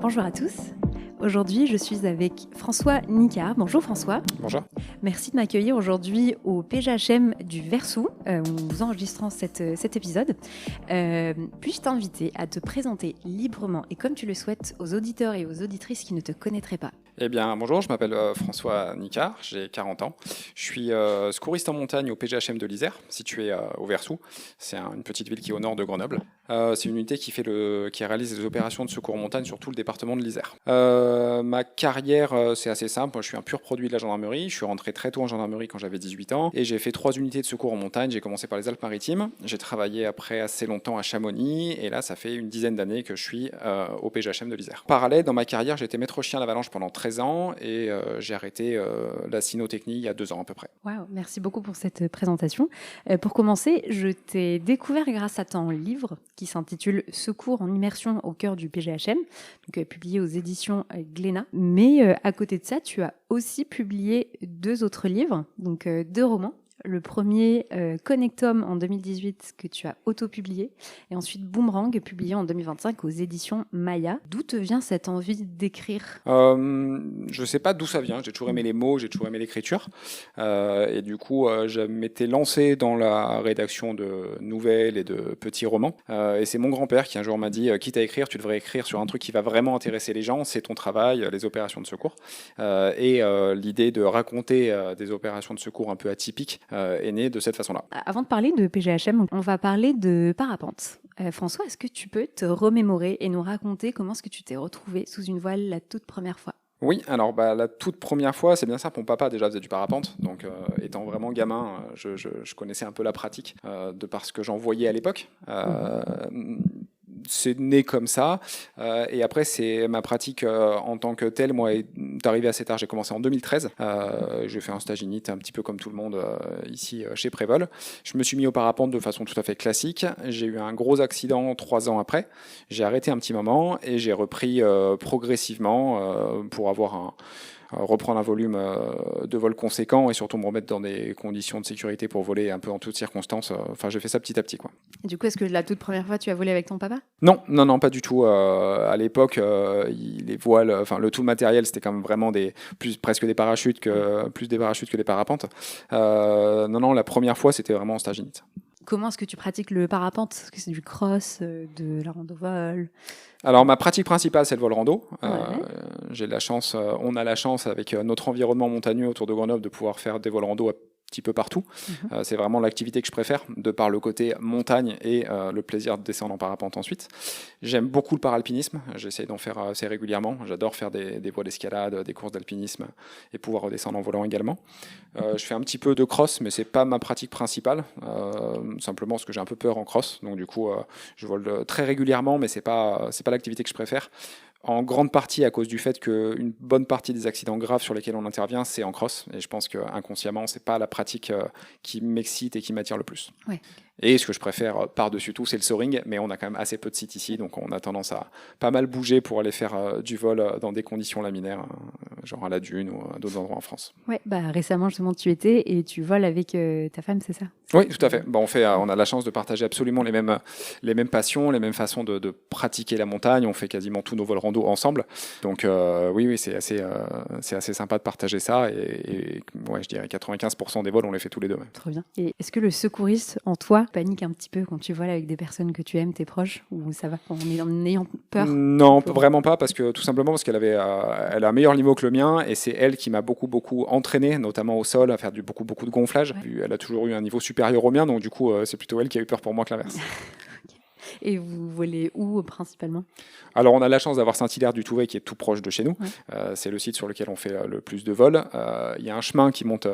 Bonjour à tous. Aujourd'hui, je suis avec François Nicard. Bonjour François. Bonjour. Merci de m'accueillir aujourd'hui au PGHM du Versou, où nous enregistrons cet épisode. Puis-je t'inviter à te présenter librement et comme tu le souhaites aux auditeurs et aux auditrices qui ne te connaîtraient pas? Eh bien, bonjour, je m'appelle François Nicard, j'ai 40 ans. Je suis secouriste en montagne au PGHM de l'Isère, situé au Versou. C'est une petite ville qui est au nord de Grenoble. C'est une unité qui réalise des opérations de secours en montagne sur tout le département de l'Isère. Ma carrière, c'est assez simple. Moi, je suis un pur produit de la gendarmerie. Je suis rentré très tôt en gendarmerie quand j'avais 18 ans et j'ai fait 3 unités de secours en montagne. J'ai commencé par les Alpes-Maritimes. J'ai travaillé après assez longtemps à Chamonix et là, ça fait une dizaine d'années que je suis au PGHM de l'Isère. Parallèle, dans ma carrière, j'ai été maître chien d'avalanche pendant 13 ans et j'ai arrêté la cynotechnie il y a 2 ans à peu près. Wow, merci beaucoup pour cette présentation. Pour commencer, je t'ai découvert grâce à ton livre qui s'intitule Secours en immersion au cœur du PGHM, donc publié aux éditions Glénat. Mais à côté de ça, tu as aussi publié 2 autres livres, donc 2 romans. Le premier, Connectum en 2018, que tu as auto-publié, et ensuite Boomerang, publié en 2025 aux éditions Maya. D'où te vient cette envie d'écrire ? Je ne sais pas d'où ça vient. J'ai toujours aimé les mots, j'ai toujours aimé l'écriture. Et du coup, je m'étais lancé dans la rédaction de nouvelles et de petits romans. Et c'est mon grand-père qui un jour m'a dit « Quitte à écrire, tu devrais écrire sur un truc qui va vraiment intéresser les gens, c'est ton travail, les opérations de secours. » Et l'idée de raconter des opérations de secours un peu atypiques est née de cette façon-là. Avant de parler de PGHM, on va parler de parapente. François, est-ce que tu peux te remémorer et nous raconter comment est-ce que tu t'es retrouvé sous une voile la toute première fois ? Oui, alors la toute première fois, c'est bien simple, mon papa déjà faisait du parapente, donc étant vraiment gamin, je connaissais un peu la pratique de par ce que j'en voyais à l'époque. C'est né comme ça, et après c'est ma pratique en tant que telle, moi, est arrivée assez tard. J'ai commencé en 2013, j'ai fait un stage init un petit peu comme tout le monde ici chez Prévol. Je me suis mis au parapente de façon tout à fait classique. J'ai eu un gros accident 3 ans après, j'ai arrêté un petit moment et j'ai repris progressivement pour avoir reprendre un volume de vol conséquent et surtout me remettre dans des conditions de sécurité pour voler un peu en toutes circonstances. Enfin, j'ai fait ça petit à petit, quoi. Et du coup, est-ce que la toute première fois, tu as volé avec ton papa ? Non, pas du tout. À l'époque, les voiles, enfin le tout le matériel, c'était quand même vraiment presque des parachutes plus des parachutes que des parapentes. Non, la première fois, c'était vraiment en stage init. Comment est-ce que tu pratiques le parapente ? Est-ce que c'est du cross, de la rando-vol ? Alors ma pratique principale, c'est le vol rando. Ouais. On a la chance avec notre environnement montagneux autour de Grenoble de pouvoir faire des vols rando petit peu partout. C'est vraiment l'activité que je préfère, de par le côté montagne et le plaisir de descendre en parapente ensuite. J'aime beaucoup le paralpinisme, j'essaie d'en faire assez régulièrement. J'adore faire des voies d'escalade, des courses d'alpinisme et pouvoir redescendre en volant également. Je fais un petit peu de cross, mais c'est pas ma pratique principale, simplement parce que j'ai un peu peur en cross. Donc du coup, je vole très régulièrement, mais c'est pas l'activité que je préfère. En grande partie à cause du fait qu'une bonne partie des accidents graves sur lesquels on intervient, c'est en cross. Et je pense qu'inconsciemment, c'est pas la pratique qui m'excite et qui m'attire le plus. Ouais. Et ce que je préfère par-dessus tout, c'est le soaring, mais on a quand même assez peu de sites ici, donc on a tendance à pas mal bouger pour aller faire du vol dans des conditions laminaires, genre à la Dune ou à d'autres endroits en France. Ouais, récemment justement tu étais et tu voles avec ta femme, c'est ça ? Oui, tout à fait. On a la chance de partager absolument les mêmes passions, les mêmes façons de pratiquer la montagne. On fait quasiment tous nos vols rando ensemble. Donc oui, c'est assez sympa de partager ça. Et ouais, je dirais 95% des vols, on les fait tous les deux. Ouais. Trop bien. Et est-ce que le secouriste en toi panique un petit peu quand tu voles avec des personnes que tu aimes, tes proches, ou ça va en ayant peur ? Non, vraiment pas, tout simplement parce qu'elle a un meilleur niveau que le mien et c'est elle qui m'a beaucoup entraîné, notamment au sol, à faire beaucoup de gonflage. Ouais. Elle a toujours eu un niveau supérieur au mien, donc du coup, c'est plutôt elle qui a eu peur pour moi que l'inverse. Et vous volez où principalement ? Alors, on a la chance d'avoir Saint-Hilaire du Touvet qui est tout proche de chez nous. Ouais. C'est le site sur lequel on fait le plus de vols. Il y a un chemin qui monte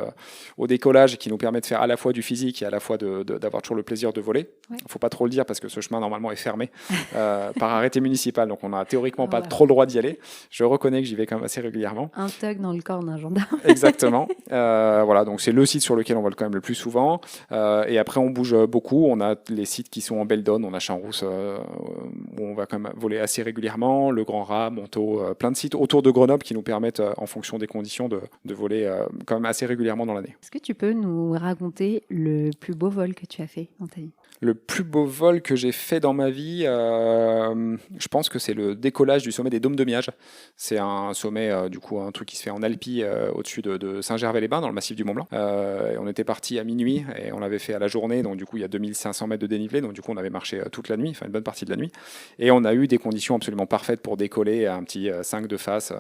au décollage qui nous permet de faire à la fois du physique et à la fois d'avoir toujours le plaisir de voler. Il ne faut pas trop le dire parce que ce chemin, normalement, est fermé par arrêté municipal. Donc, on n'a théoriquement pas trop le droit d'y aller. Je reconnais que j'y vais quand même assez régulièrement. Un thug dans le corps d'un gendarme. Exactement. Voilà, donc c'est le site sur lequel on vole quand même le plus souvent. Et après, on bouge beaucoup. On a les sites qui sont en Beldon, on a Champs-Rousse, courses où on va quand même voler assez régulièrement, le Grand Rat, Montaut, plein de sites autour de Grenoble qui nous permettent, en fonction des conditions, de voler quand même assez régulièrement dans l'année. Est-ce que tu peux nous raconter le plus beau vol que tu as fait dans ta vie? Le plus beau vol que j'ai fait dans ma vie, je pense que c'est le décollage du sommet des Dômes de Miage. C'est un sommet, du coup, un truc qui se fait en Alpes, au-dessus de Saint-Gervais-les-Bains, dans le massif du Mont-Blanc. Et on était parti à minuit et on l'avait fait à la journée, donc du coup, il y a 2500 mètres de dénivelé, donc du coup, on avait marché toute la nuit, enfin une bonne partie de la nuit. Et on a eu des conditions absolument parfaites pour décoller un petit 5 de face,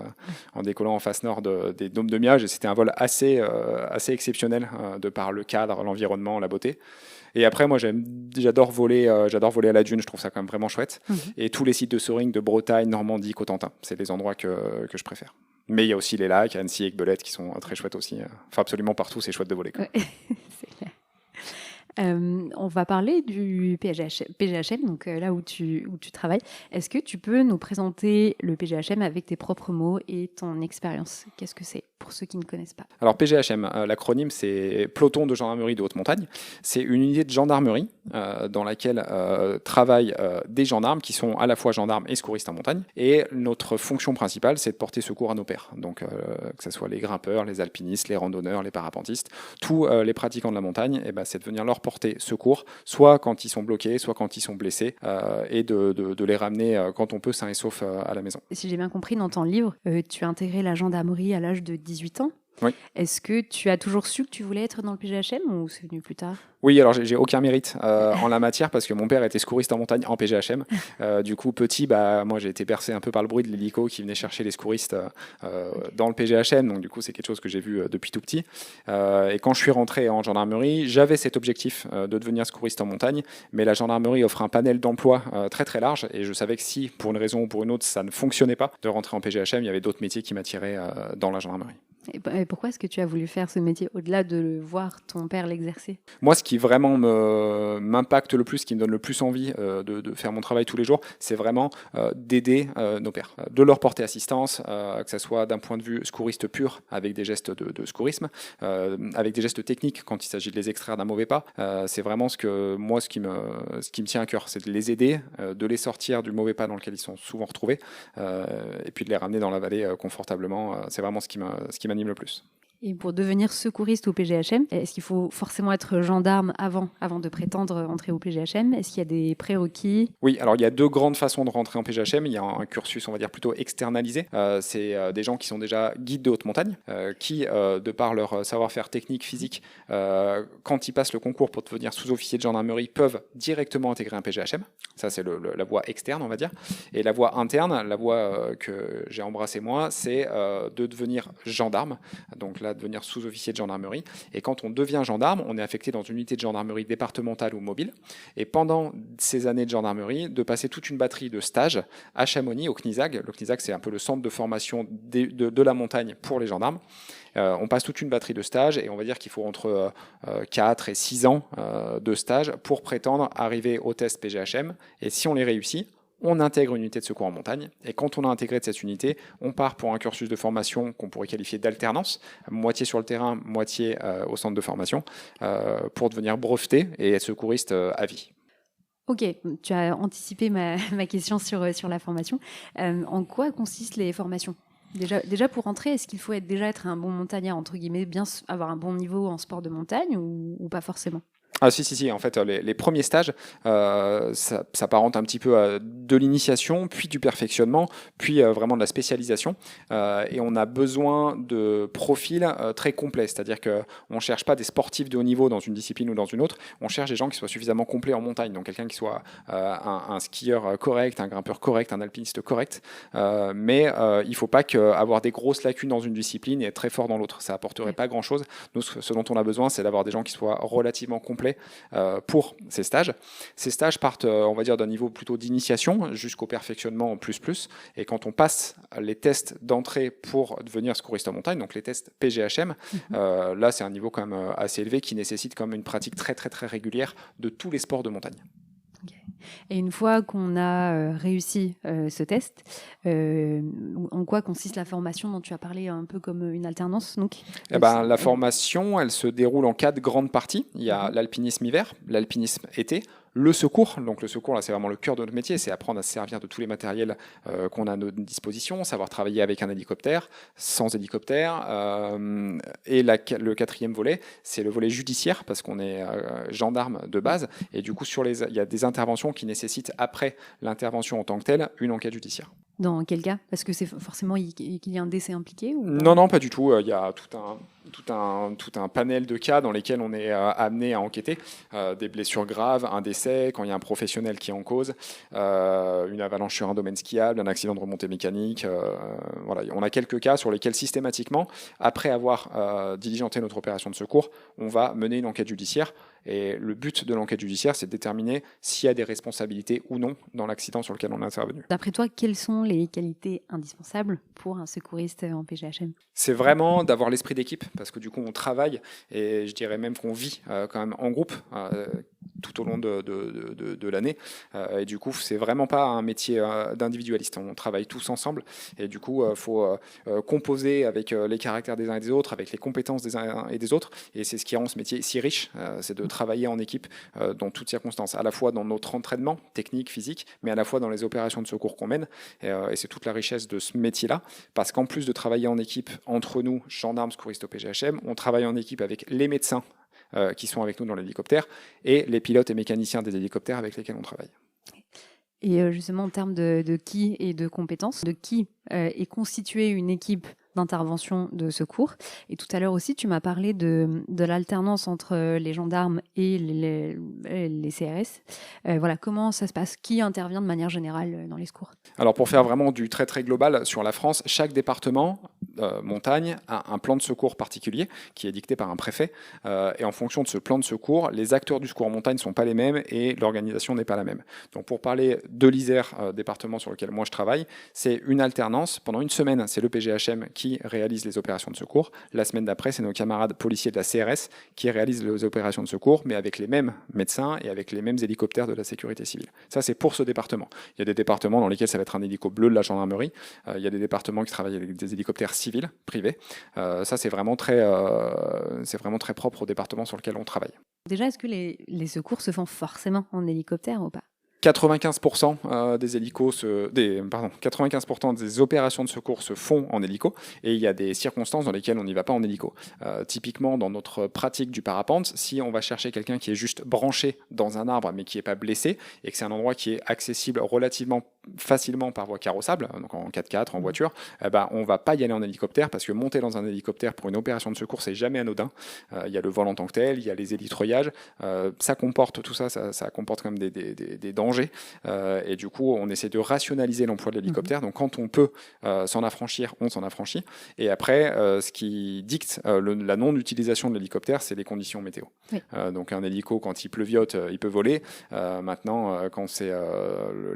en décollant en face nord des Dômes de Miage. Et c'était un vol assez exceptionnel, de par le cadre, l'environnement, la beauté. Et après, moi, j'adore voler à la dune, je trouve ça quand même vraiment chouette. Et tous les sites de soaring de Bretagne, Normandie, Cotentin, c'est les endroits que je préfère. Mais il y a aussi les lacs, Annecy et Belette, qui sont très chouettes aussi. Enfin, absolument partout, c'est chouette de voler. Ouais, c'est clair. On va parler du PGHM, donc là où tu travailles. Est-ce que tu peux nous présenter le PGHM avec tes propres mots et ton expérience? Qu'est-ce que c'est pour ceux qui ne connaissent pas? Alors PGHM, l'acronyme c'est Peloton de gendarmerie de haute montagne. C'est une unité de gendarmerie dans laquelle travaillent des gendarmes qui sont à la fois gendarmes et secouristes en montagne. Et notre fonction principale, c'est de porter secours à nos pairs. Donc que ce soit les grimpeurs, les alpinistes, les randonneurs, les parapentistes, tous les pratiquants de la montagne, c'est de venir leur porter secours, soit quand ils sont bloqués, soit quand ils sont blessés, et de les ramener quand on peut sains et saufs à la maison. Si j'ai bien compris, dans ton livre, tu as intégré la gendarmerie à l'âge de 18 ans. Oui. Est-ce que tu as toujours su que tu voulais être dans le PGHM ou c'est venu plus tard? Oui, alors j'ai aucun mérite en la matière parce que mon père était secouriste en montagne en PGHM. Du coup, petit, moi j'ai été bercé un peu par le bruit de l'hélico qui venait chercher les secouristes dans le PGHM. Donc du coup, c'est quelque chose que j'ai vu depuis tout petit. Et quand je suis rentré en gendarmerie, j'avais cet objectif de devenir secouriste en montagne, mais la gendarmerie offre un panel d'emploi très très large et je savais que si, pour une raison ou pour une autre, ça ne fonctionnait pas de rentrer en PGHM, il y avait d'autres métiers qui m'attiraient dans la gendarmerie. Et pourquoi est-ce que tu as voulu faire ce métier au-delà de voir ton père l'exercer? Moi, ce qui vraiment m'impacte le plus, ce qui me donne le plus envie de faire mon travail tous les jours, c'est vraiment d'aider nos pairs, de leur porter assistance, que ce soit d'un point de vue secouriste pur, avec des gestes de secourisme, avec des gestes techniques quand il s'agit de les extraire d'un mauvais pas. C'est vraiment ce qui me tient à cœur, c'est de les aider, de les sortir du mauvais pas dans lequel ils sont souvent retrouvés, et puis de les ramener dans la vallée confortablement. C'est vraiment ce qui m'anime le plus. Et pour devenir secouriste au PGHM, est-ce qu'il faut forcément être gendarme avant de prétendre entrer au PGHM? Est-ce qu'il y a des prérequis? Oui, alors il y a deux grandes façons de rentrer en PGHM. Il y a un cursus, on va dire, plutôt externalisé. C'est des gens qui sont déjà guides de haute montagne, qui, de par leur savoir-faire technique, physique, quand ils passent le concours pour devenir sous-officier de gendarmerie, peuvent directement intégrer un PGHM. Ça, c'est la voie externe, on va dire. Et la voie interne, la voie que j'ai embrassée moi, c'est de devenir gendarme. Donc là, devenir sous-officier de gendarmerie. Et quand on devient gendarme, on est affecté dans une unité de gendarmerie départementale ou mobile. Et pendant ces années de gendarmerie, de passer toute une batterie de stages à Chamonix, au CNISAG. Le CNISAG, c'est un peu le centre de formation de la montagne pour les gendarmes. On passe toute une batterie de stages et on va dire qu'il faut entre 4 et 6 ans de stage pour prétendre arriver au test PGHM. Et si on les réussit, on intègre une unité de secours en montagne. Et quand on a intégré cette unité, on part pour un cursus de formation qu'on pourrait qualifier d'alternance, moitié sur le terrain, moitié au centre de formation, pour devenir breveté et être secouriste à vie. Ok, tu as anticipé ma question sur la formation. En quoi consistent les formations ? Déjà pour rentrer, est-ce qu'il faut déjà être un bon montagnard, entre guillemets, bien avoir un bon niveau en sport de montagne ou pas forcément ? Ah si, en fait, les premiers stages, ça s'apparente un petit peu à de l'initiation, puis du perfectionnement, puis vraiment de la spécialisation. Et on a besoin de profils très complets, c'est-à-dire qu'on ne cherche pas des sportifs de haut niveau dans une discipline ou dans une autre, on cherche des gens qui soient suffisamment complets en montagne, donc quelqu'un qui soit un skieur correct, un grimpeur correct, un alpiniste correct, mais il ne faut pas avoir des grosses lacunes dans une discipline et être très fort dans l'autre, ça n'apporterait pas grand-chose. Nous, ce dont on a besoin, c'est d'avoir des gens qui soient relativement complets pour ces stages. Ces stages partent, on va dire, d'un niveau plutôt d'initiation jusqu'au perfectionnement en plus. Et quand on passe les tests d'entrée pour devenir secouriste en montagne, donc les tests PGHM, là, c'est un niveau quand même assez élevé qui nécessite quand même une pratique très, très, très régulière de tous les sports de montagne. Okay. Et une fois qu'on a réussi ce test, en quoi consiste la formation dont tu as parlé un peu comme une alternance donc La formation, elle se déroule en 4 grandes parties. Il y a l'alpinisme hiver, l'alpinisme été, le secours. Donc le secours, là, c'est vraiment le cœur de notre métier, c'est apprendre à se servir de tous les matériels qu'on a à notre disposition, savoir travailler avec un hélicoptère, sans hélicoptère. Et le quatrième volet, c'est le volet judiciaire, parce qu'on est gendarme de base, et du coup, il y a des interventions qui nécessitent, après l'intervention en tant que telle, une enquête judiciaire. Dans quel cas? Parce que c'est forcément qu'il y a un décès impliqué ou pas? Non, pas du tout. Il y a tout un panel de cas dans lesquels on est amené à enquêter. Des blessures graves, un décès, quand il y a un professionnel qui est en cause, une avalanche sur un domaine skiable, un accident de remontée mécanique. Voilà. On a quelques cas sur lesquels systématiquement, après avoir diligenté notre opération de secours, on va mener une enquête judiciaire. Et le but de l'enquête judiciaire, c'est de déterminer s'il y a des responsabilités ou non dans l'accident sur lequel on est intervenu. D'après toi, quelles sont les qualités indispensables pour un secouriste en PGHM? C'est vraiment d'avoir l'esprit d'équipe, parce que du coup on travaille, et je dirais même qu'on vit quand même en groupe tout au long de l'année. Et du coup, c'est vraiment pas un métier d'individualiste. On travaille tous ensemble, et du coup, il faut composer avec les caractères des uns et des autres, avec les compétences des uns et des autres. Et c'est ce qui rend ce métier si riche, c'est de travailler en équipe dans toutes circonstances, à la fois dans notre entraînement technique, physique, mais à la fois dans les opérations de secours qu'on mène. Et c'est toute la richesse de ce métier-là, parce qu'en plus de travailler en équipe entre nous, gendarmes, secouristes au PGHM, on travaille en équipe avec les médecins qui sont avec nous dans l'hélicoptère et les pilotes et mécaniciens des hélicoptères avec lesquels on travaille. Et justement, en termes de qui et de compétences, de qui est constituée une équipe d'intervention de secours. Et tout à l'heure aussi, tu m'as parlé de l'alternance entre les gendarmes et les CRS. Voilà, comment ça se passe? Qui intervient de manière générale dans les secours? Alors pour faire vraiment du très très global sur la France, chaque département montagne a un plan de secours particulier qui est dicté par un préfet. Et en fonction de ce plan de secours, les acteurs du secours en montagne ne sont pas les mêmes et l'organisation n'est pas la même. Donc pour parler de l'Isère, département sur lequel moi je travaille, c'est une alternance. Pendant une semaine, c'est le PGHM qui réalise les opérations de secours. La semaine d'après, c'est nos camarades policiers de la CRS qui réalisent les opérations de secours, mais avec les mêmes médecins et avec les mêmes hélicoptères de la sécurité civile. Ça, c'est pour ce département. Il y a des départements dans lesquels ça va être un hélico bleu de la gendarmerie. Il y a des départements qui travaillent avec des hélicoptères civils, privés. Ça, c'est vraiment très propre au département sur lequel on travaille. Déjà, est-ce que les secours se font forcément en hélicoptère ou pas? 95% des 95% des opérations de secours se font en hélico, et il y a des circonstances dans lesquelles on n'y va pas en hélico. Typiquement, dans notre pratique du parapente, si on va chercher quelqu'un qui est juste branché dans un arbre mais qui n'est pas blessé, et que c'est un endroit qui est accessible relativement facilement par voie carrossable, donc en 4x4, en voiture, on ne va pas y aller en hélicoptère, parce que monter dans un hélicoptère pour une opération de secours, c'est jamais anodin. Il y a le vol en tant que tel, il y a les hélitreuillages, ça comporte quand même des dangers. Et du coup, on essaie de rationaliser l'emploi de l'hélicoptère. Donc, quand on peut s'en affranchir, on s'en affranchit. Et après, ce qui dicte la non-utilisation de l'hélicoptère, c'est les conditions météo. Oui. Donc, un hélico, quand il pleuviote, il peut voler. Maintenant, quand c'est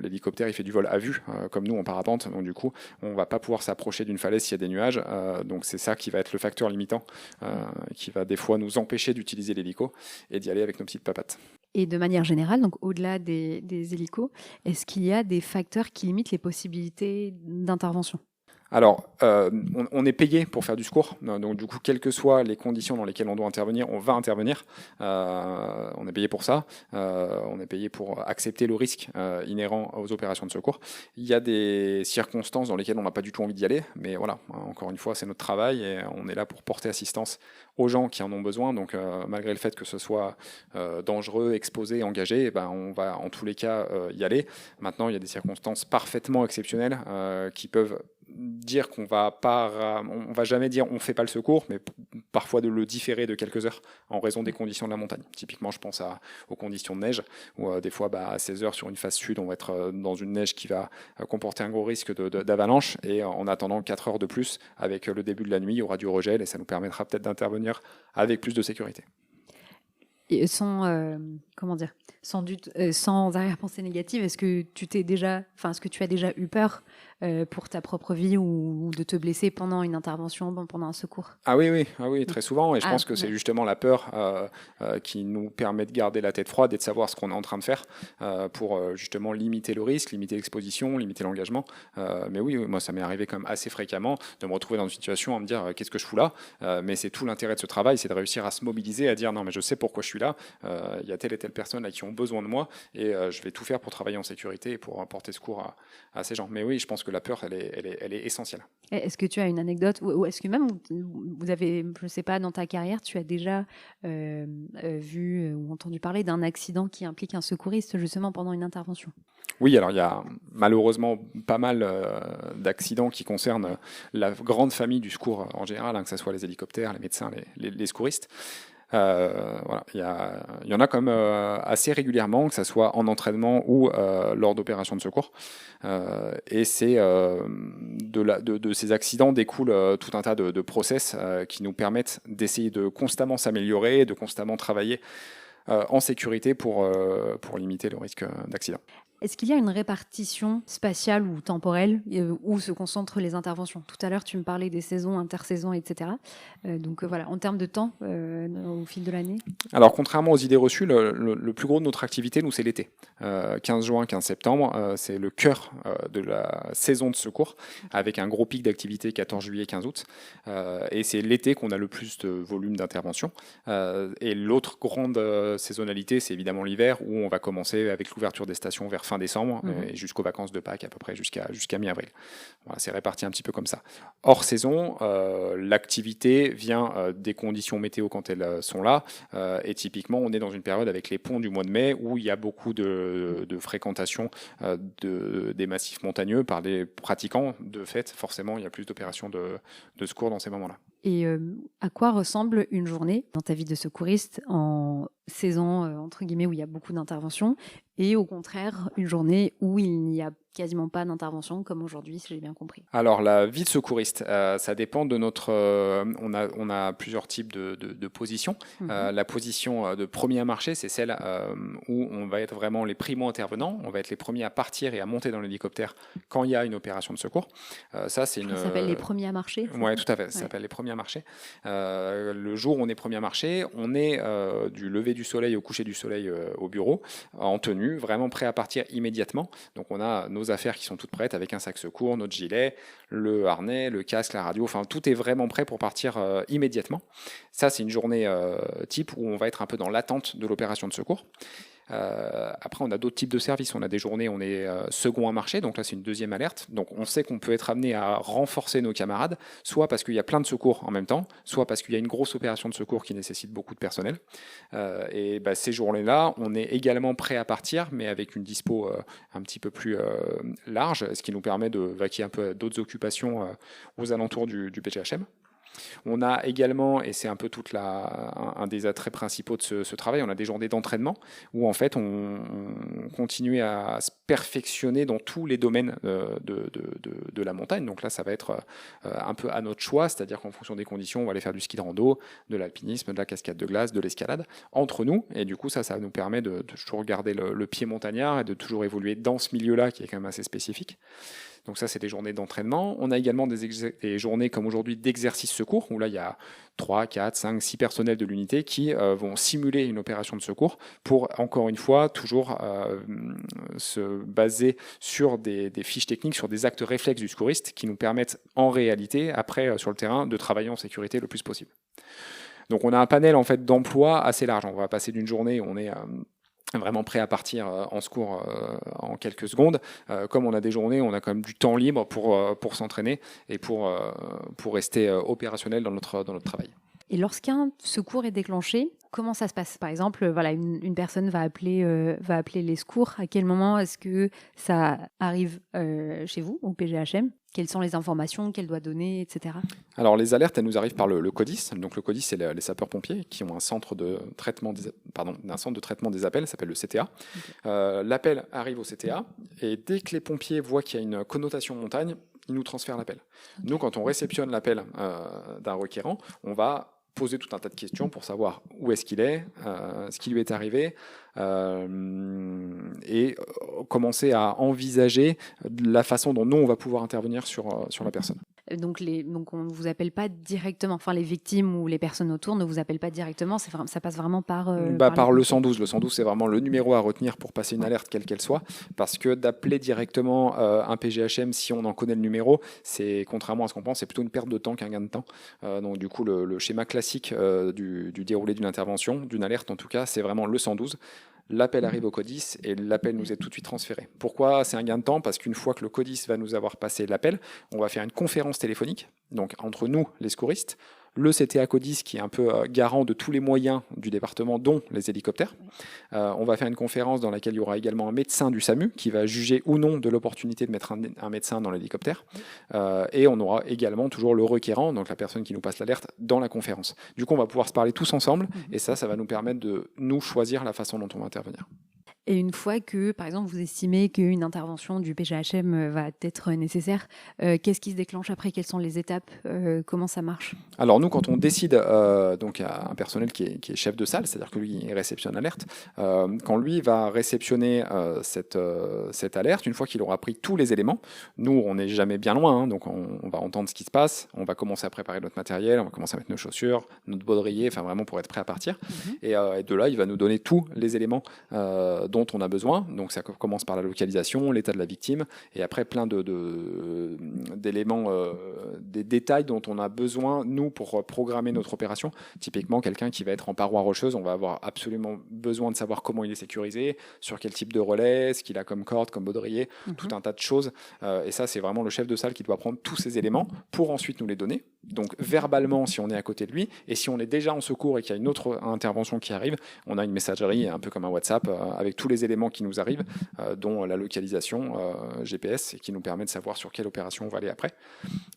l'hélicoptère, il fait du vol à vue, comme nous en parapente. Donc, du coup, on ne va pas pouvoir s'approcher d'une falaise s'il y a des nuages. Donc, c'est ça qui va être le facteur limitant, qui va des fois nous empêcher d'utiliser l'hélico et d'y aller avec nos petites papates. Et de manière générale, donc au-delà des hélicos, est-ce qu'il y a des facteurs qui limitent les possibilités d'intervention? Alors, on est payé pour faire du secours, donc du coup, quelles que soient les conditions dans lesquelles on doit intervenir, on va intervenir. On est payé pour ça, on est payé pour accepter le risque inhérent aux opérations de secours. Il y a des circonstances dans lesquelles on n'a pas du tout envie d'y aller, mais voilà, encore une fois, c'est notre travail et on est là pour porter assistance aux gens qui en ont besoin. Donc, malgré le fait que ce soit dangereux, exposé, engagé, on va en tous les cas y aller. Maintenant, il y a des circonstances parfaitement exceptionnelles qui peuvent dire qu'on va jamais dire on fait pas le secours, mais parfois de le différer de quelques heures en raison des conditions de la montagne. Typiquement, je pense aux conditions de neige, où des fois à 16 heures sur une face sud, on va être dans une neige qui va comporter un gros risque d'avalanche, et en attendant 4 heures de plus, avec le début de la nuit, il y aura du regel et ça nous permettra peut-être d'intervenir avec plus de sécurité. Et sans arrière-pensée négative, est-ce que tu as déjà eu peur pour ta propre vie ou de te blesser pendant une intervention, pendant un secours? Ah oui, très souvent. Et je pense que c'est justement la peur qui nous permet de garder la tête froide et de savoir ce qu'on est en train de faire pour justement limiter le risque, limiter l'exposition, limiter l'engagement. Mais oui, moi, ça m'est arrivé quand même assez fréquemment de me retrouver dans une situation à me dire qu'est-ce que je fous là, mais c'est tout l'intérêt de ce travail, c'est de réussir à se mobiliser, à dire non, mais je sais pourquoi je suis là, il y a telle et telle personne là qui ont besoin de moi et je vais tout faire pour travailler en sécurité et pour apporter secours à ces gens. Mais oui, je pense que la peur, elle est essentielle. Est-ce que tu as une anecdote ou est-ce que même vous avez, je ne sais pas, dans ta carrière, tu as déjà vu ou entendu parler d'un accident qui implique un secouriste justement pendant une intervention? Oui, alors il y a malheureusement pas mal d'accidents qui concernent la grande famille du secours en général, que ce soit les hélicoptères, les médecins, les secouristes. Voilà, il y en a quand même assez régulièrement, que ce soit en entraînement ou lors d'opérations de secours. Et c'est de ces accidents découle tout un tas de process qui nous permettent d'essayer de constamment s'améliorer, de constamment travailler en sécurité pour limiter le risque d'accident. Est-ce qu'il y a une répartition spatiale ou temporelle où se concentrent les interventions? Tout à l'heure, tu me parlais des saisons, intersaisons, etc. Donc voilà, en termes de temps au fil de l'année? Alors, contrairement aux idées reçues, le plus gros de notre activité, nous, c'est l'été. 15 juin, 15 septembre, c'est le cœur de la saison de secours, avec un gros pic d'activité 14 juillet, 15 août. Et c'est l'été qu'on a le plus de volume d'intervention. Et l'autre grande saisonnalité, c'est évidemment l'hiver, où on va commencer avec l'ouverture des stations vers fin décembre et jusqu'aux vacances de Pâques, à peu près jusqu'à mi-avril. Voilà, c'est réparti un petit peu comme ça. Hors saison, l'activité vient des conditions météo quand elles sont là. Et typiquement, on est dans une période avec les ponts du mois de mai où il y a beaucoup de fréquentation des massifs montagneux par des pratiquants. De fait, forcément, il y a plus d'opérations de secours dans ces moments-là. Et à quoi ressemble une journée dans ta vie de secouriste en saison, entre guillemets, où il y a beaucoup d'interventions, et au contraire, une journée où il n'y a quasiment pas d'intervention, comme aujourd'hui, si j'ai bien compris? Alors, la vie de secouriste, ça dépend de notre... on a plusieurs types de positions. La position de premier à marcher, c'est celle où on va être vraiment les primo-intervenants. On va être les premiers à partir et à monter dans l'hélicoptère quand il y a une opération de secours. Ça s'appelle les premiers à marcher? Oui, tout à fait. Ça s'appelle les premiers à marcher. Le jour où on est premier à marcher, on est du lever du soleil au coucher du soleil au bureau, en tenue, vraiment prêt à partir immédiatement. Donc, on a nos affaires qui sont toutes prêtes avec un sac secours, notre gilet, le harnais, le casque, la radio, enfin tout est vraiment prêt pour partir immédiatement. Ça, c'est une journée type où on va être un peu dans l'attente de l'opération de secours. Après, on a d'autres types de services. On a des journées où on est second à marcher, donc là c'est une deuxième alerte. Donc on sait qu'on peut être amené à renforcer nos camarades, soit parce qu'il y a plein de secours en même temps, soit parce qu'il y a une grosse opération de secours qui nécessite beaucoup de personnel. Et ces journées-là, on est également prêt à partir, mais avec une dispo un petit peu plus large, ce qui nous permet de vaquer un peu d'autres occupations aux alentours du PGHM. On a également, et c'est un peu un des attraits principaux de ce travail, on a des journées d'entraînement où en fait on continue à se perfectionner dans tous les domaines de la montagne. Donc là, ça va être un peu à notre choix, c'est-à-dire qu'en fonction des conditions, on va aller faire du ski de rando, de l'alpinisme, de la cascade de glace, de l'escalade, entre nous. Et du coup, ça nous permet de toujours garder le pied montagnard et de toujours évoluer dans ce milieu-là qui est quand même assez spécifique. Donc ça, c'est des journées d'entraînement. On a également des journées comme aujourd'hui d'exercice secours, où là, il y a 3, 4, 5, 6 personnels de l'unité qui vont simuler une opération de secours pour, encore une fois, toujours se baser sur des fiches techniques, sur des actes réflexes du secouriste qui nous permettent en réalité, après, sur le terrain, de travailler en sécurité le plus possible. Donc on a un panel en fait, d'emplois assez large. On va passer d'une journée où on est... vraiment prêt à partir en secours en quelques secondes. Comme on a des journées, on a quand même du temps libre pour s'entraîner et pour rester opérationnel dans notre travail. Et lorsqu'un secours est déclenché, comment ça se passe? Par exemple, voilà, une personne va appeler les secours. À quel moment est-ce que ça arrive chez vous, au PGHM? Quelles sont les informations qu'elle doit donner, etc. Alors, les alertes, elles nous arrivent par le CODIS. Donc, le CODIS, c'est les sapeurs-pompiers qui ont un centre de traitement des appels, ça s'appelle le CTA. Okay. L'appel arrive au CTA et dès que les pompiers voient qu'il y a une connotation montagne, ils nous transfèrent l'appel. Okay. Nous, quand on réceptionne l'appel d'un requérant, on va poser tout un tas de questions pour savoir où est-ce qu'il est, ce qui lui est arrivé, et commencer à envisager la façon dont nous, on va pouvoir intervenir sur la personne. Donc on ne vous appelle pas directement, enfin les victimes ou les personnes autour ne vous appellent pas directement, ça passe vraiment par le 112. Le 112, c'est vraiment le numéro à retenir pour passer une alerte, quelle qu'elle soit, parce que d'appeler directement un PGHM si on en connaît le numéro, c'est, contrairement à ce qu'on pense, c'est plutôt une perte de temps qu'un gain de temps. Donc du coup, le schéma classique du déroulé d'une intervention, d'une alerte en tout cas, c'est vraiment le 112. L'appel arrive au CODIS et l'appel nous est tout de suite transféré. Pourquoi c'est un gain de temps? Parce qu'une fois que le CODIS va nous avoir passé l'appel, on va faire une conférence téléphonique, donc entre nous, les secouristes, le CTA CODIS qui est un peu garant de tous les moyens du département, dont les hélicoptères. On va faire une conférence dans laquelle il y aura également un médecin du SAMU qui va juger ou non de l'opportunité de mettre un médecin dans l'hélicoptère. Et on aura également toujours le requérant, donc la personne qui nous passe l'alerte, dans la conférence. Du coup, on va pouvoir se parler tous ensemble et ça va nous permettre de nous choisir la façon dont on va intervenir. Et une fois que, par exemple, vous estimez qu'une intervention du PGHM va être nécessaire, qu'est-ce qui se déclenche après? Quelles sont les étapes? Comment ça marche? Alors nous, quand on décide, donc à un personnel qui est chef de salle, c'est-à-dire que lui, il réceptionne l'alerte, quand lui va réceptionner cette alerte, une fois qu'il aura pris tous les éléments, nous, on n'est jamais bien loin, hein, donc on va entendre ce qui se passe, on va commencer à préparer notre matériel, on va commencer à mettre nos chaussures, notre baudrier, enfin vraiment pour être prêt à partir. Et de là, il va nous donner tous les éléments dont on a besoin. Donc ça commence par la localisation, l'état de la victime, et après plein d'éléments, des détails dont on a besoin, nous, pour programmer notre opération. Typiquement, quelqu'un qui va être en paroi rocheuse, on va avoir absolument besoin de savoir comment il est sécurisé, sur quel type de relais, ce qu'il a comme corde, comme baudrier, tout un tas de choses. Et ça, c'est vraiment le chef de salle qui doit prendre tous ces éléments pour ensuite nous les donner. Donc verbalement, si on est à côté de lui, et si on est déjà en secours et qu'il y a une autre intervention qui arrive, on a une messagerie, un peu comme un WhatsApp, avec tous les éléments qui nous arrivent, dont la localisation GPS, et qui nous permet de savoir sur quelle opération on va aller après.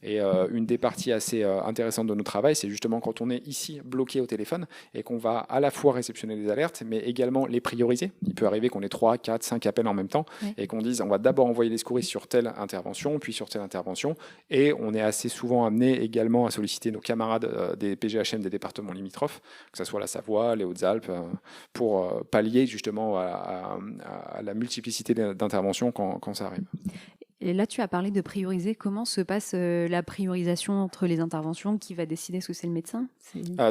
Et une des parties assez intéressantes de notre travail, c'est justement quand on est ici bloqué au téléphone et qu'on va à la fois réceptionner des alertes, mais également les prioriser. Il peut arriver qu'on ait 3, 4, 5 appels en même temps, et qu'on dise on va d'abord envoyer les secouristes sur telle intervention, puis sur telle intervention, et on est assez souvent amené également à solliciter nos camarades des PGHM des départements limitrophes, que ce soit la Savoie, les Hautes-Alpes, pour pallier justement à la multiplicité d'interventions quand ça arrive. Et là, tu as parlé de prioriser. Comment se passe la priorisation entre les interventions? Qui va décider? Est-ce que c'est le médecin?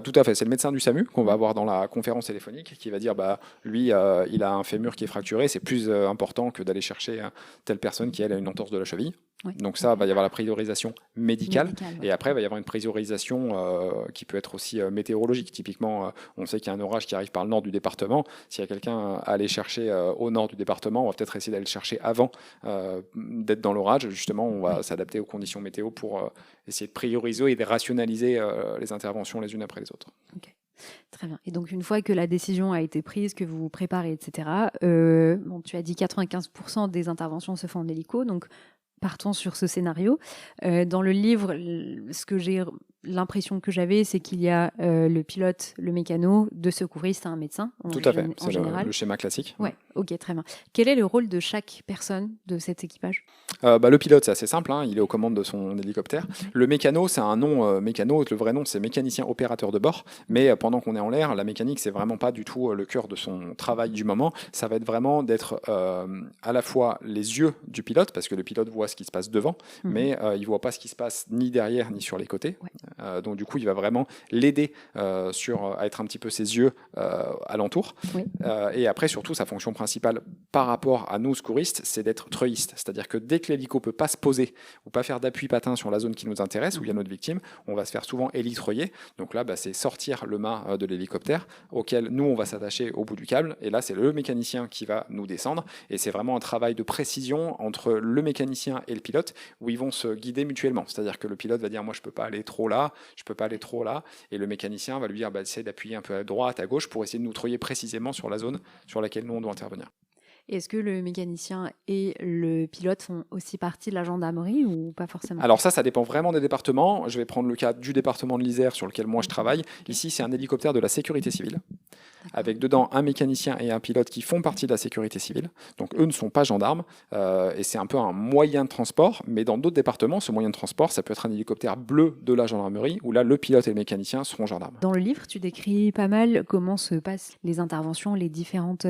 Tout à fait, c'est le médecin du SAMU qu'on va avoir dans la conférence téléphonique qui va dire lui, il a un fémur qui est fracturé, c'est plus important que d'aller chercher telle personne qui, elle, a une entorse de la cheville. Oui. Donc ça, va y avoir la priorisation médicale, ouais. Et après, il va y avoir une priorisation qui peut être aussi météorologique. Typiquement, on sait qu'il y a un orage qui arrive par le nord du département. S'il y a quelqu'un à aller chercher au nord du département, on va peut-être essayer d'aller le chercher avant d'être dans l'orage. Justement, on va s'adapter aux conditions météo pour essayer de prioriser et de rationaliser les interventions les unes après les autres. Okay. Très bien. Et donc, une fois que la décision a été prise, que vous vous préparez, etc., tu as dit 95% des interventions se font en hélico, donc partons sur ce scénario. Dans le livre, l'impression que j'avais, c'est qu'il y a le pilote, le mécano, deux secouristes, un médecin. Tout à fait, c'est le schéma classique. Ouais, ok, très bien. Quel est le rôle de chaque personne de cet équipage? Le pilote, c'est assez simple, hein, il est aux commandes de son hélicoptère. Okay. Le mécano, c'est un nom mécano, le vrai nom, c'est mécanicien opérateur de bord. Mais pendant qu'on est en l'air, la mécanique, c'est vraiment pas du tout le cœur de son travail du moment. Ça va être vraiment d'être à la fois les yeux du pilote, parce que le pilote voit ce qui se passe devant, mais il voit pas ce qui se passe ni derrière ni sur les côtés. Ouais. Donc du coup, il va vraiment l'aider à être un petit peu ses yeux alentour. Oui. Et après, surtout, sa fonction principale par rapport à nous, secouristes, c'est d'être treuilliste. C'est-à-dire que dès que l'hélico peut pas se poser ou pas faire d'appui patin sur la zone qui nous intéresse, où il y a notre victime, on va se faire souvent hélitreuiller. Donc là, c'est sortir le mât de l'hélicoptère, auquel nous, on va s'attacher au bout du câble. Et là, c'est le mécanicien qui va nous descendre. Et c'est vraiment un travail de précision entre le mécanicien et le pilote, où ils vont se guider mutuellement. C'est-à-dire que le pilote va dire, moi, je peux pas aller trop là, je peux pas aller trop là, et le mécanicien va lui dire, essaie d'appuyer un peu à droite, à gauche, pour essayer de nous treuiller précisément sur la zone sur laquelle nous, on doit intervenir. Est-ce que le mécanicien et le pilote font aussi partie de la gendarmerie ou pas forcément? Alors ça dépend vraiment des départements. Je vais prendre le cas du département de l'Isère sur lequel moi je travaille. Ici, c'est un hélicoptère de la sécurité civile. avec dedans un mécanicien et un pilote qui font partie de la sécurité civile. Donc eux ne sont pas gendarmes, et c'est un peu un moyen de transport, mais dans d'autres départements, ce moyen de transport, ça peut être un hélicoptère bleu de la gendarmerie, où là, le pilote et le mécanicien seront gendarmes. Dans le livre, tu décris pas mal comment se passent les interventions, les différentes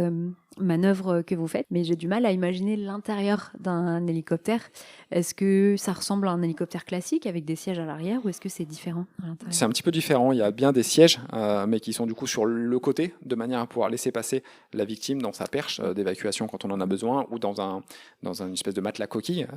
manœuvres que vous faites, mais j'ai du mal à imaginer l'intérieur d'un hélicoptère. Est-ce que ça ressemble à un hélicoptère classique avec des sièges à l'arrière, ou est-ce que c'est différent à l'intérieur? C'est un petit peu différent, il y a bien des sièges, mais qui sont du coup sur le côté, de manière à pouvoir laisser passer la victime dans sa perche d'évacuation quand on en a besoin, ou dans une espèce de matelas coquille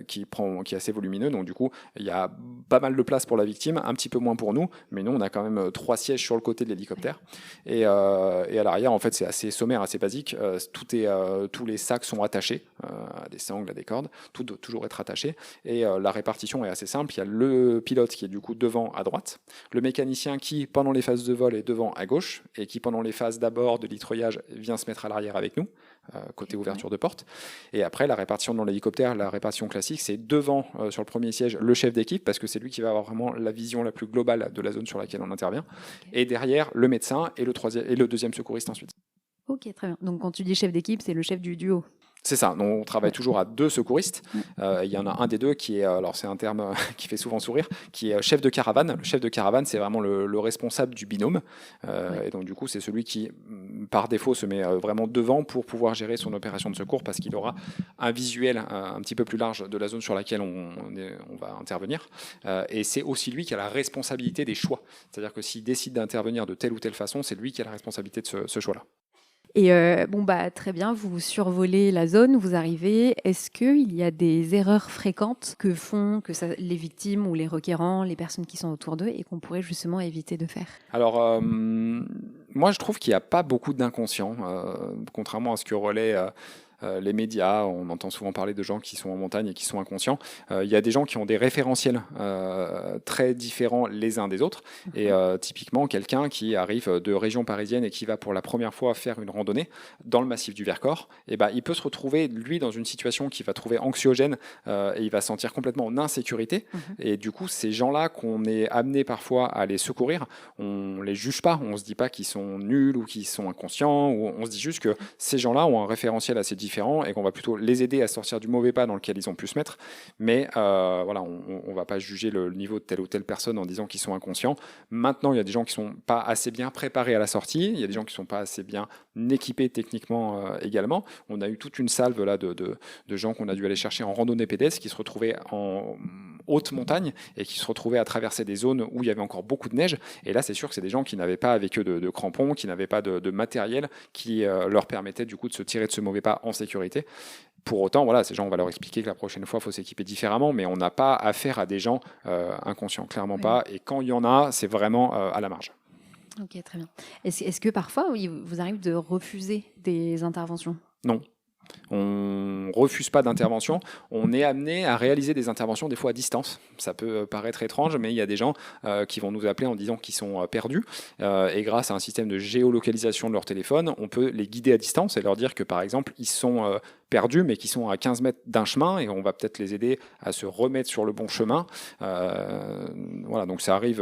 qui est assez volumineux. Donc du coup, il y a pas mal de place pour la victime, un petit peu moins pour nous, mais nous on a quand même 3 sièges sur le côté de l'hélicoptère. Et à l'arrière, en fait, c'est assez sommaire, assez basique. Tous les sacs sont attachés à des sangles, à des cordes, tout doit toujours être attaché. Et la répartition est assez simple. Il y a le pilote qui est du coup devant à droite, le mécanicien qui, pendant les phases de vol, est devant à gauche, et qui, pendant les phases d'abord de litreuillage, vient se mettre à l'arrière avec nous, côté ouverture de porte. Et après, la répartition dans l'hélicoptère, la répartition classique, c'est devant, sur le premier siège, le chef d'équipe, parce que c'est lui qui va avoir vraiment la vision la plus globale de la zone sur laquelle on intervient. Et derrière, le médecin et le deuxième secouriste ensuite. Ok, très bien. Donc quand tu dis chef d'équipe, c'est le chef du duo. C'est ça, donc on travaille toujours à 2 secouristes. Il y en a un des deux qui est, alors c'est un terme qui fait souvent sourire, qui est chef de caravane. Le chef de caravane, c'est vraiment le responsable du binôme. Et donc du coup, c'est celui qui, par défaut, se met vraiment devant pour pouvoir gérer son opération de secours, parce qu'il aura un visuel un petit peu plus large de la zone sur laquelle on va intervenir. Et c'est aussi lui qui a la responsabilité des choix. C'est-à-dire que s'il décide d'intervenir de telle ou telle façon, c'est lui qui a la responsabilité de ce choix-là. Et très bien, vous survolez la zone, vous arrivez. Est-ce qu'il y a des erreurs fréquentes que font les victimes ou les requérants, les personnes qui sont autour d'eux, et qu'on pourrait justement éviter de faire? Alors, moi, je trouve qu'il n'y a pas beaucoup d'inconscients, contrairement à ce que relaient les médias. On entend souvent parler de gens qui sont en montagne et qui sont inconscients. Il y a des gens qui ont des référentiels très différents les uns des autres. Et typiquement, quelqu'un qui arrive de région parisienne et qui va pour la première fois faire une randonnée dans le massif du Vercors, il peut se retrouver, lui, dans une situation qu'il va trouver anxiogène, et il va se sentir complètement en insécurité. Et du coup, ces gens-là qu'on est amené parfois à les secourir, on ne les juge pas. On ne se dit pas qu'ils sont nuls ou qu'ils sont inconscients. Ou on se dit juste que ces gens-là ont un référentiel assez différent, et qu'on va plutôt les aider à sortir du mauvais pas dans lequel ils ont pu se mettre. Mais voilà, on ne va pas juger le niveau de telle ou telle personne en disant qu'ils sont inconscients. Maintenant, il y a des gens qui ne sont pas assez bien préparés à la sortie. Il y a des gens qui ne sont pas assez bien équipés techniquement également. On a eu toute une salve là, de gens qu'on a dû aller chercher en randonnée pédestre, qui se retrouvaient en haute montagne et qui se retrouvaient à traverser des zones où il y avait encore beaucoup de neige. Et là, c'est sûr que c'est des gens qui n'avaient pas avec eux de crampons, qui n'avaient pas de matériel qui leur permettait du coup de se tirer de ce mauvais pas en sécurité. Pour autant, voilà, ces gens, on va leur expliquer que la prochaine fois, il faut s'équiper différemment, mais on n'a pas affaire à des gens inconscients, clairement pas. Et quand il y en a, c'est vraiment à la marge. Ok, très bien. Est-ce que parfois, il vous arrive de refuser des interventions? Non. On ne refuse pas d'intervention, on est amené à réaliser des interventions des fois à distance. Ça peut paraître étrange, mais il y a des gens qui vont nous appeler en disant qu'ils sont perdus, et grâce à un système de géolocalisation de leur téléphone, on peut les guider à distance et leur dire que par exemple ils sont perdus mais qui sont à 15 mètres d'un chemin, et on va peut-être les aider à se remettre sur le bon chemin. Voilà, donc ça arrive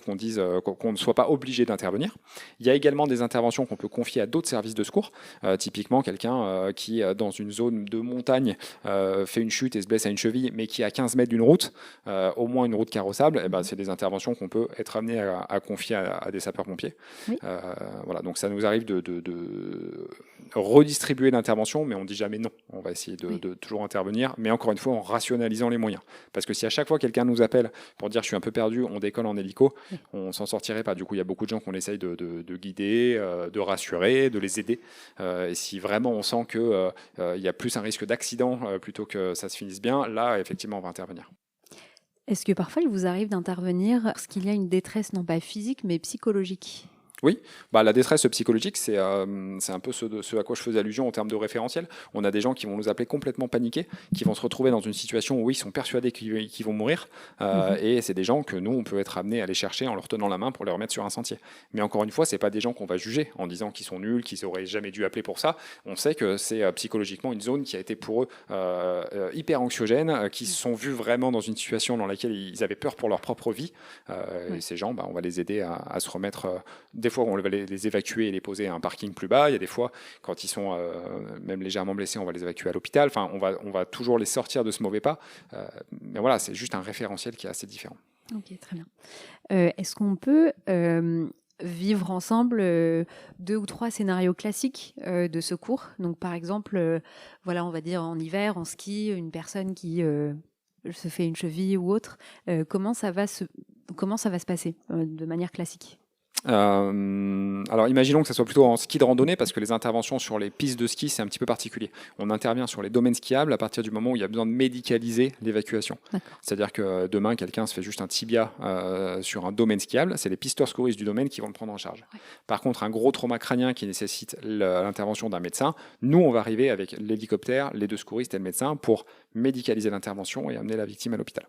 qu'on dise qu'on ne soit pas obligé d'intervenir. Il y a également des interventions qu'on peut confier à d'autres services de secours, typiquement quelqu'un qui dans une zone de montagne fait une chute et se blesse à une cheville, mais qui est à 15 mètres d'une route, au moins une route carrossable, c'est des interventions qu'on peut être amené à confier à des sapeurs-pompiers. Oui. Voilà, donc ça nous arrive de redistribuer l'intervention, mais on ne dit jamais non. On va essayer de toujours intervenir, mais encore une fois en rationalisant les moyens. Parce que si à chaque fois quelqu'un nous appelle pour dire je suis un peu perdu, on décolle en hélico, on s'en sortirait pas. Du coup, il y a beaucoup de gens qu'on essaye de guider, de rassurer, de les aider. Et si vraiment on sent qu'il y a plus un risque d'accident plutôt que ça se finisse bien, là, effectivement, on va intervenir. Est-ce que parfois il vous arrive d'intervenir parce qu'il y a une détresse non pas physique mais psychologique? Oui, la détresse psychologique, c'est un peu ce à quoi je faisais allusion en termes de référentiel. On a des gens qui vont nous appeler complètement paniqués, qui vont se retrouver dans une situation où ils sont persuadés qu'ils vont mourir, et c'est des gens que nous, on peut être amenés à aller chercher en leur tenant la main pour les remettre sur un sentier. Mais encore une fois, c'est pas des gens qu'on va juger en disant qu'ils sont nuls, qu'ils n'auraient jamais dû appeler pour ça. On sait que c'est psychologiquement une zone qui a été pour eux hyper anxiogène, qui se sont vus vraiment dans une situation dans laquelle ils avaient peur pour leur propre vie. Et ces gens, on va les aider à se remettre des fois, on va les évacuer et les poser à un parking plus bas. Il y a des fois, quand ils sont même légèrement blessés, on va les évacuer à l'hôpital. Enfin, on va toujours les sortir de ce mauvais pas. Mais voilà, c'est juste un référentiel qui est assez différent. Ok, très bien. Est-ce qu'on peut vivre ensemble 2 ou 3 scénarios classiques de secours? Donc, par exemple, voilà, on va dire en hiver, en ski, une personne qui se fait une cheville ou autre. Comment ça va se passer de manière classique? Alors imaginons que ça soit plutôt en ski de randonnée parce que les interventions sur les pistes de ski c'est un petit peu particulier. On intervient sur les domaines skiables à partir du moment où il y a besoin de médicaliser l'évacuation. C'est-à-dire que demain quelqu'un se fait juste un tibia sur un domaine skiable, c'est les pisteurs secouristes du domaine qui vont le prendre en charge. Ouais. Par contre un gros trauma crânien qui nécessite l'intervention d'un médecin, nous on va arriver avec l'hélicoptère, les 2 secouristes et le médecin pour médicaliser l'intervention et amener la victime à l'hôpital.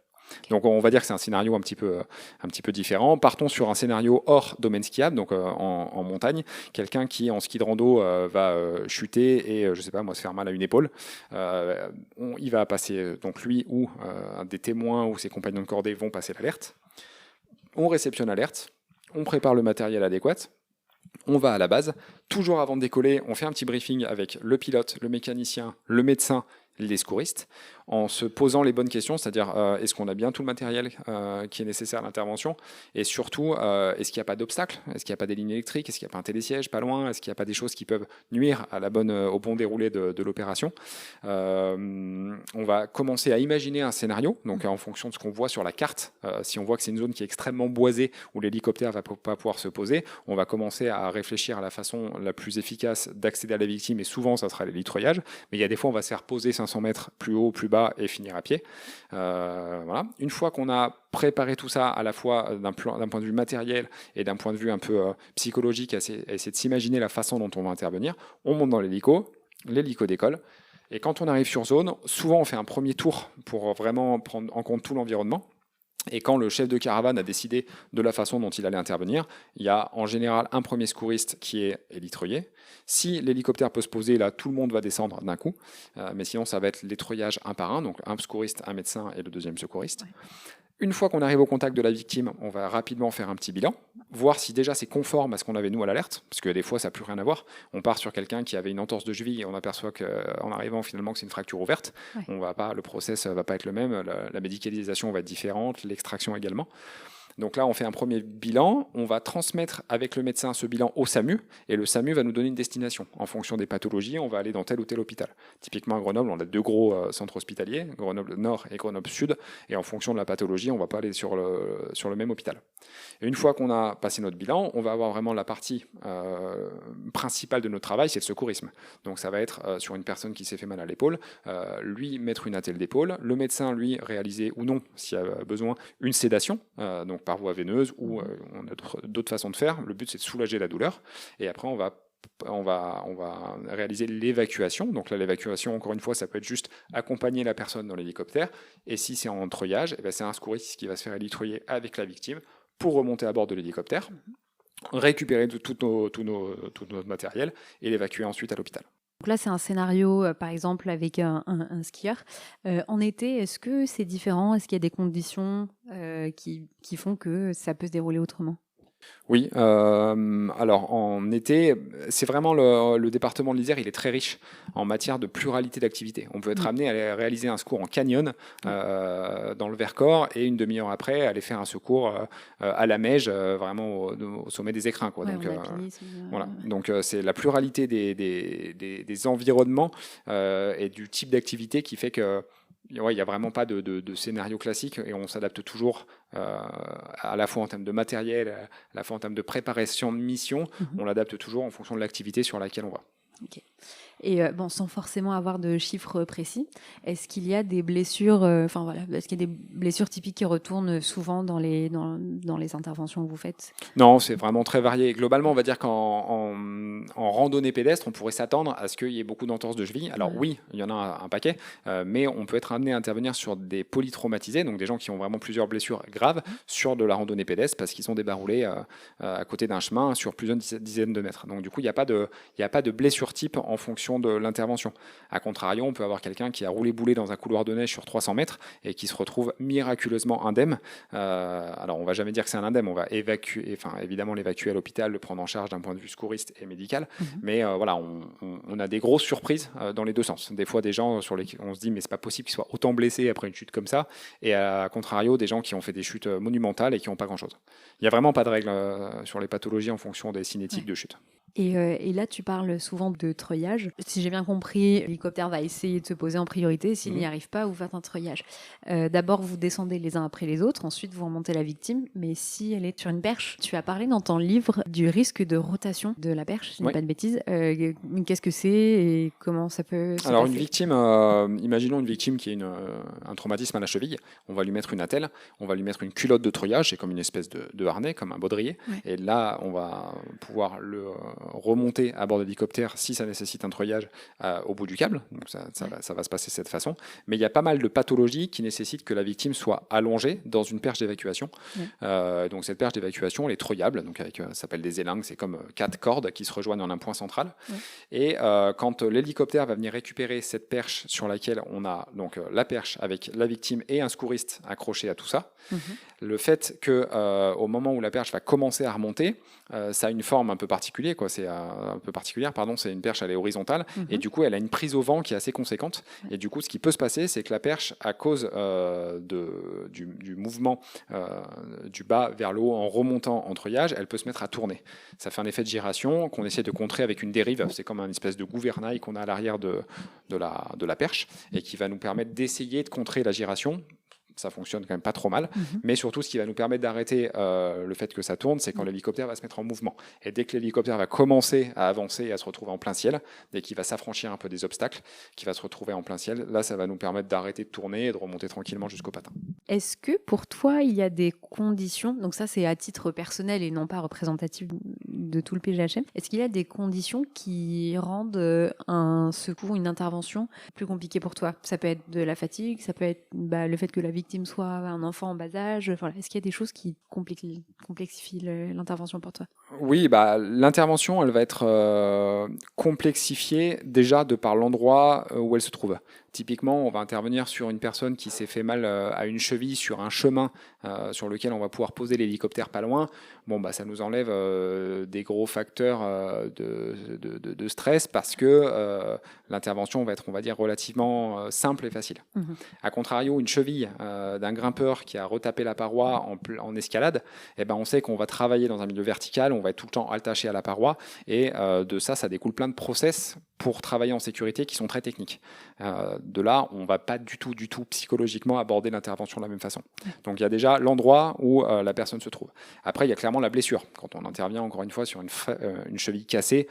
Donc on va dire que c'est un scénario un petit peu différent. Partons sur un scénario hors domaine skiable, donc en montagne. Quelqu'un qui en ski de rando va chuter et je sais pas moi se faire mal à une épaule. Il va passer donc lui ou des témoins ou ses compagnons de cordée vont passer l'alerte. On réceptionne l'alerte, on prépare le matériel adéquat. On va à la base. Toujours avant de décoller, on fait un petit briefing avec le pilote, le mécanicien, le médecin, les secouristes, en se posant les bonnes questions, c'est-à-dire est-ce qu'on a bien tout le matériel qui est nécessaire à l'intervention, et surtout est-ce qu'il n'y a pas d'obstacles, est-ce qu'il n'y a pas des lignes électriques, est-ce qu'il n'y a pas un télésiège pas loin, est-ce qu'il n'y a pas des choses qui peuvent nuire à au bon déroulé de l'opération. On va commencer à imaginer un scénario, donc en fonction de ce qu'on voit sur la carte, si on voit que c'est une zone qui est extrêmement boisée, où l'hélicoptère ne va pas pouvoir se poser, on va commencer à réfléchir à la façon la plus efficace d'accéder à la victime, et souvent ça sera l'hélitreuillage, mais il y a des fois on va se faire poser 500 mètres plus haut, plus bas et finir à pied. Voilà. Une fois qu'on a préparé tout ça à la fois d'un point de vue matériel et d'un point de vue un peu psychologique, à essayer de s'imaginer la façon dont on va intervenir, on monte dans l'hélico décolle. Et quand on arrive sur zone, souvent on fait un premier tour pour vraiment prendre en compte tout l'environnement. Et quand le chef de caravane a décidé de la façon dont il allait intervenir, il y a en général un premier secouriste qui est hélitreuillé. Si l'hélicoptère peut se poser, là, tout le monde va descendre d'un coup. Mais sinon, ça va être l'étreuillage un par un, donc un secouriste, un médecin et le deuxième secouriste. Ouais. Une fois qu'on arrive au contact de la victime, on va rapidement faire un petit bilan, voir si déjà c'est conforme à ce qu'on avait nous à l'alerte, parce que des fois ça n'a plus rien à voir. On part sur quelqu'un qui avait une entorse de cheville et on aperçoit qu'en arrivant finalement que c'est une fracture ouverte. Ouais. Le process va pas être le même, la médicalisation va être différente, l'extraction également. Donc là, on fait un premier bilan, on va transmettre avec le médecin ce bilan au SAMU, et le SAMU va nous donner une destination. En fonction des pathologies, on va aller dans tel ou tel hôpital. Typiquement à Grenoble, on a 2 gros centres hospitaliers, Grenoble Nord et Grenoble Sud, et en fonction de la pathologie, on ne va pas aller sur le même hôpital. Et une fois qu'on a passé notre bilan, on va avoir vraiment la partie principale de notre travail, c'est le secourisme. Donc ça va être sur une personne qui s'est fait mal à l'épaule, lui mettre une attelle d'épaule, le médecin lui réaliser ou non, s'il y a besoin, une sédation, donc par voie veineuse, ou on a d'autres façons de faire. Le but, c'est de soulager la douleur. Et après, on va réaliser l'évacuation. Donc là, l'évacuation, encore une fois, ça peut être juste accompagner la personne dans l'hélicoptère. Et si c'est en entreillage, c'est un secouriste qui va se faire hélitreuiller avec la victime pour remonter à bord de l'hélicoptère, récupérer tout notre matériel et l'évacuer ensuite à l'hôpital. Donc là, c'est un scénario, par exemple, avec un skieur. En été, est-ce que c'est différent? Est-ce qu'il y a des conditions qui font que ça peut se dérouler autrement? Oui, alors en été, c'est vraiment le département de l'Isère, il est très riche en matière de pluralité d'activités. On peut être amené à réaliser un secours en canyon dans le Vercors et une demi-heure après aller faire un secours à la Meige, vraiment au sommet des écrins, quoi. Ouais, donc voilà. Donc c'est la pluralité des environnements et du type d'activité qui fait que il n'y a vraiment pas de scénario classique et on s'adapte toujours à la fois en termes de matériel, à la fois en termes de préparation de mission, on l'adapte toujours en fonction de l'activité sur laquelle on va. Okay. Et sans forcément avoir de chiffres précis, est-ce qu'il y a des blessures, est-ce qu'il y a des blessures typiques qui retournent souvent dans les interventions que vous faites? Non, c'est vraiment très varié. Globalement, on va dire qu'en randonnée pédestre, on pourrait s'attendre à ce qu'il y ait beaucoup d'entorses de cheville. Alors oui, il y en a un paquet, mais on peut être amené à intervenir sur des polytraumatisés, donc des gens qui ont vraiment plusieurs blessures graves sur de la randonnée pédestre parce qu'ils sont débaroulés à côté d'un chemin sur plusieurs dizaines de mètres. Donc du coup, il n'y a pas de blessure type en fonction fonction de l'intervention. A contrario, on peut avoir quelqu'un qui a roulé boulet dans un couloir de neige sur 300 mètres et qui se retrouve miraculeusement indemne. Alors, on ne va jamais dire que c'est un indemne, on va évidemment l'évacuer à l'hôpital, le prendre en charge d'un point de vue secouriste et médical, mais voilà, on a des grosses surprises dans les deux sens. Des fois, des gens sur lesquels on se dit mais c'est pas possible qu'ils soient autant blessés après une chute comme ça, et à contrario, des gens qui ont fait des chutes monumentales et qui n'ont pas grand-chose. Il n'y a vraiment pas de règle sur les pathologies en fonction des cinétiques de chute. Et là, tu parles souvent de treuillage. Si j'ai bien compris, l'hélicoptère va essayer de se poser en priorité. S'il n'y arrive pas, vous faites un treuillage. D'abord, vous descendez les uns après les autres. Ensuite, vous remontez la victime. Mais si elle est sur une perche, tu as parlé dans ton livre du risque de rotation de la perche, si je ne dis pas de bêtises. Qu'est-ce que c'est et comment ça peut se passer ? Alors, une victime, imaginons une victime qui a un traumatisme à la cheville. On va lui mettre une attelle, on va lui mettre une culotte de treuillage, c'est comme une espèce de harnais, comme un baudrier. Et là, on va pouvoir le remonter à bord de l'hélicoptère si ça nécessite un treuillage au bout du câble. Donc ça va se passer de cette façon. Mais il y a pas mal de pathologies qui nécessitent que la victime soit allongée dans une perche d'évacuation. Donc cette perche d'évacuation, elle est treuillable. Donc ça s'appelle des élingues. C'est comme 4 cordes qui se rejoignent en un point central. Et quand l'hélicoptère va venir récupérer cette perche sur laquelle on a donc la perche avec la victime et un secouriste accroché à tout ça, le fait que au moment où la perche va commencer à remonter, ça a une forme un peu particulière, quoi. C'est une perche, elle est horizontale, et du coup elle a une prise au vent qui est assez conséquente, et du coup ce qui peut se passer, c'est que la perche, à cause du mouvement du bas vers le haut en remontant en treuillage, elle peut se mettre à tourner. Ça fait un effet de giration qu'on essaie de contrer avec une dérive. C'est comme un espèce de gouvernail qu'on a à l'arrière de la perche, et qui va nous permettre d'essayer de contrer la giration. Ça fonctionne quand même pas trop mal, mais surtout ce qui va nous permettre d'arrêter le fait que ça tourne, c'est quand l'hélicoptère va se mettre en mouvement. Et dès que l'hélicoptère va commencer à avancer et à se retrouver en plein ciel, dès qu'il va s'affranchir un peu des obstacles, qu'il va se retrouver en plein ciel, là ça va nous permettre d'arrêter de tourner et de remonter tranquillement jusqu'au patin. Est-ce que pour toi, il y a des conditions, donc ça c'est à titre personnel et non pas représentatif de tout le PGHM, est-ce qu'il y a des conditions qui rendent un secours, une intervention plus compliquée pour toi ? Ça peut être de la fatigue, ça peut être le fait que la victime soit un enfant en bas âge. Voilà. Est-ce qu'il y a des choses qui complexifient l'intervention pour toi ? Oui, l'intervention, elle va être complexifiée déjà de par l'endroit où elle se trouve. Typiquement, on va intervenir sur une personne qui s'est fait mal à une cheville sur un chemin sur lequel on va pouvoir poser l'hélicoptère pas loin. Bon, ça nous enlève des gros facteurs de stress parce que l'intervention va être, on va dire, relativement simple et facile. A contrario, une cheville d'un grimpeur qui a retapé la paroi en escalade, on sait qu'on va travailler dans un milieu vertical, on va être tout le temps attaché à la paroi, et de ça découle plein de process pour travailler en sécurité qui sont très techniques. De là, on ne va pas du tout psychologiquement aborder l'intervention de la même façon. Donc il y a déjà l'endroit où la personne se trouve. Après, il y a clairement la blessure. Quand on intervient encore une fois sur une cheville cassée,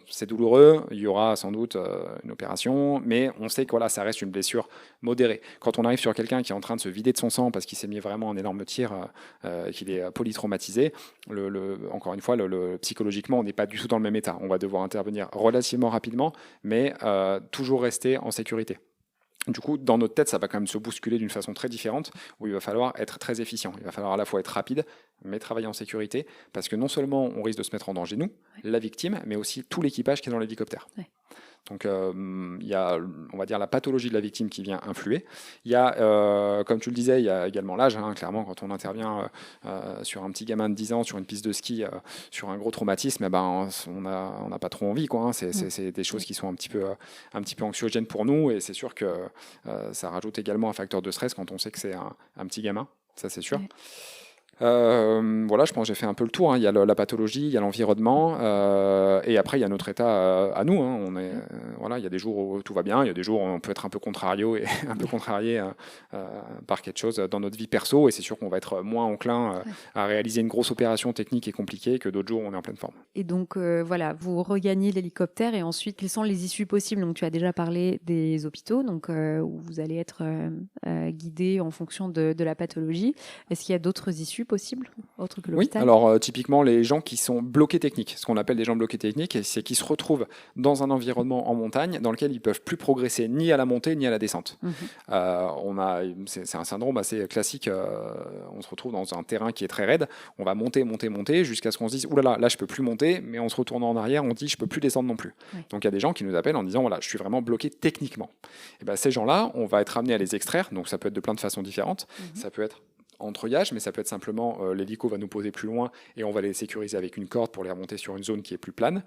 c'est douloureux, il y aura sans doute une opération, mais on sait que ça reste une blessure modérée. Quand on arrive sur quelqu'un qui est en train de se vider de son sang parce qu'il s'est mis vraiment un énorme tir, qu'il est polytraumatisé, encore une fois, psychologiquement, on n'est pas du tout dans le même état. On va devoir intervenir relativement rapidement, mais toujours rester en sécurité. Du coup, dans notre tête, ça va quand même se bousculer d'une façon très différente, où il va falloir être très efficient. Il va falloir à la fois être rapide, mais travailler en sécurité, parce que non seulement on risque de se mettre en danger, nous, la victime, mais aussi tout l'équipage qui est dans l'hélicoptère. Donc il y a, on va dire, la pathologie de la victime qui vient influer. Il y a, comme tu le disais, il y a également l'âge. Clairement, quand on intervient sur un petit gamin de 10 ans, sur une piste de ski, sur un gros traumatisme, on n'a pas trop envie, quoi. C'est des choses qui sont un petit peu anxiogènes pour nous, et c'est sûr que ça rajoute également un facteur de stress quand on sait que c'est un petit gamin, ça c'est sûr. Voilà, je pense que j'ai fait un peu le tour. Il y a la pathologie, il y a l'environnement, et après il y a notre état à nous. Il y a des jours où tout va bien, il y a des jours où on peut être un peu contrarié par quelque chose dans notre vie perso, et c'est sûr qu'on va être moins enclin à réaliser une grosse opération technique et compliquée que d'autres jours où on est en pleine forme. Et donc vous regagnez l'hélicoptère, et ensuite quelles sont les issues possibles ? Donc tu as déjà parlé des hôpitaux, donc où vous allez être guidé en fonction de la pathologie. Est-ce qu'il y a d'autres issues possible, autre que Oui, l'hôpital? alors typiquement les gens qui sont bloqués techniques, ce qu'on appelle des gens bloqués techniques, c'est qu'ils se retrouvent dans un environnement en montagne dans lequel ils peuvent plus progresser ni à la montée ni à la descente. C'est un syndrome assez classique. On se retrouve dans un terrain qui est très raide, on va monter, monter, monter jusqu'à ce qu'on se dise oulala, là je peux plus monter, mais en se retournant en arrière, on dit je peux plus descendre non plus. Ouais. Donc il y a des gens qui nous appellent en disant voilà, je suis vraiment bloqué techniquement. Et ben, ces gens-là, on va être amené à les extraire, donc ça peut être de plein de façons différentes. Ça peut être en treuillage, mais ça peut être simplement l'hélico va nous poser plus loin et on va les sécuriser avec une corde pour les remonter sur une zone qui est plus plane.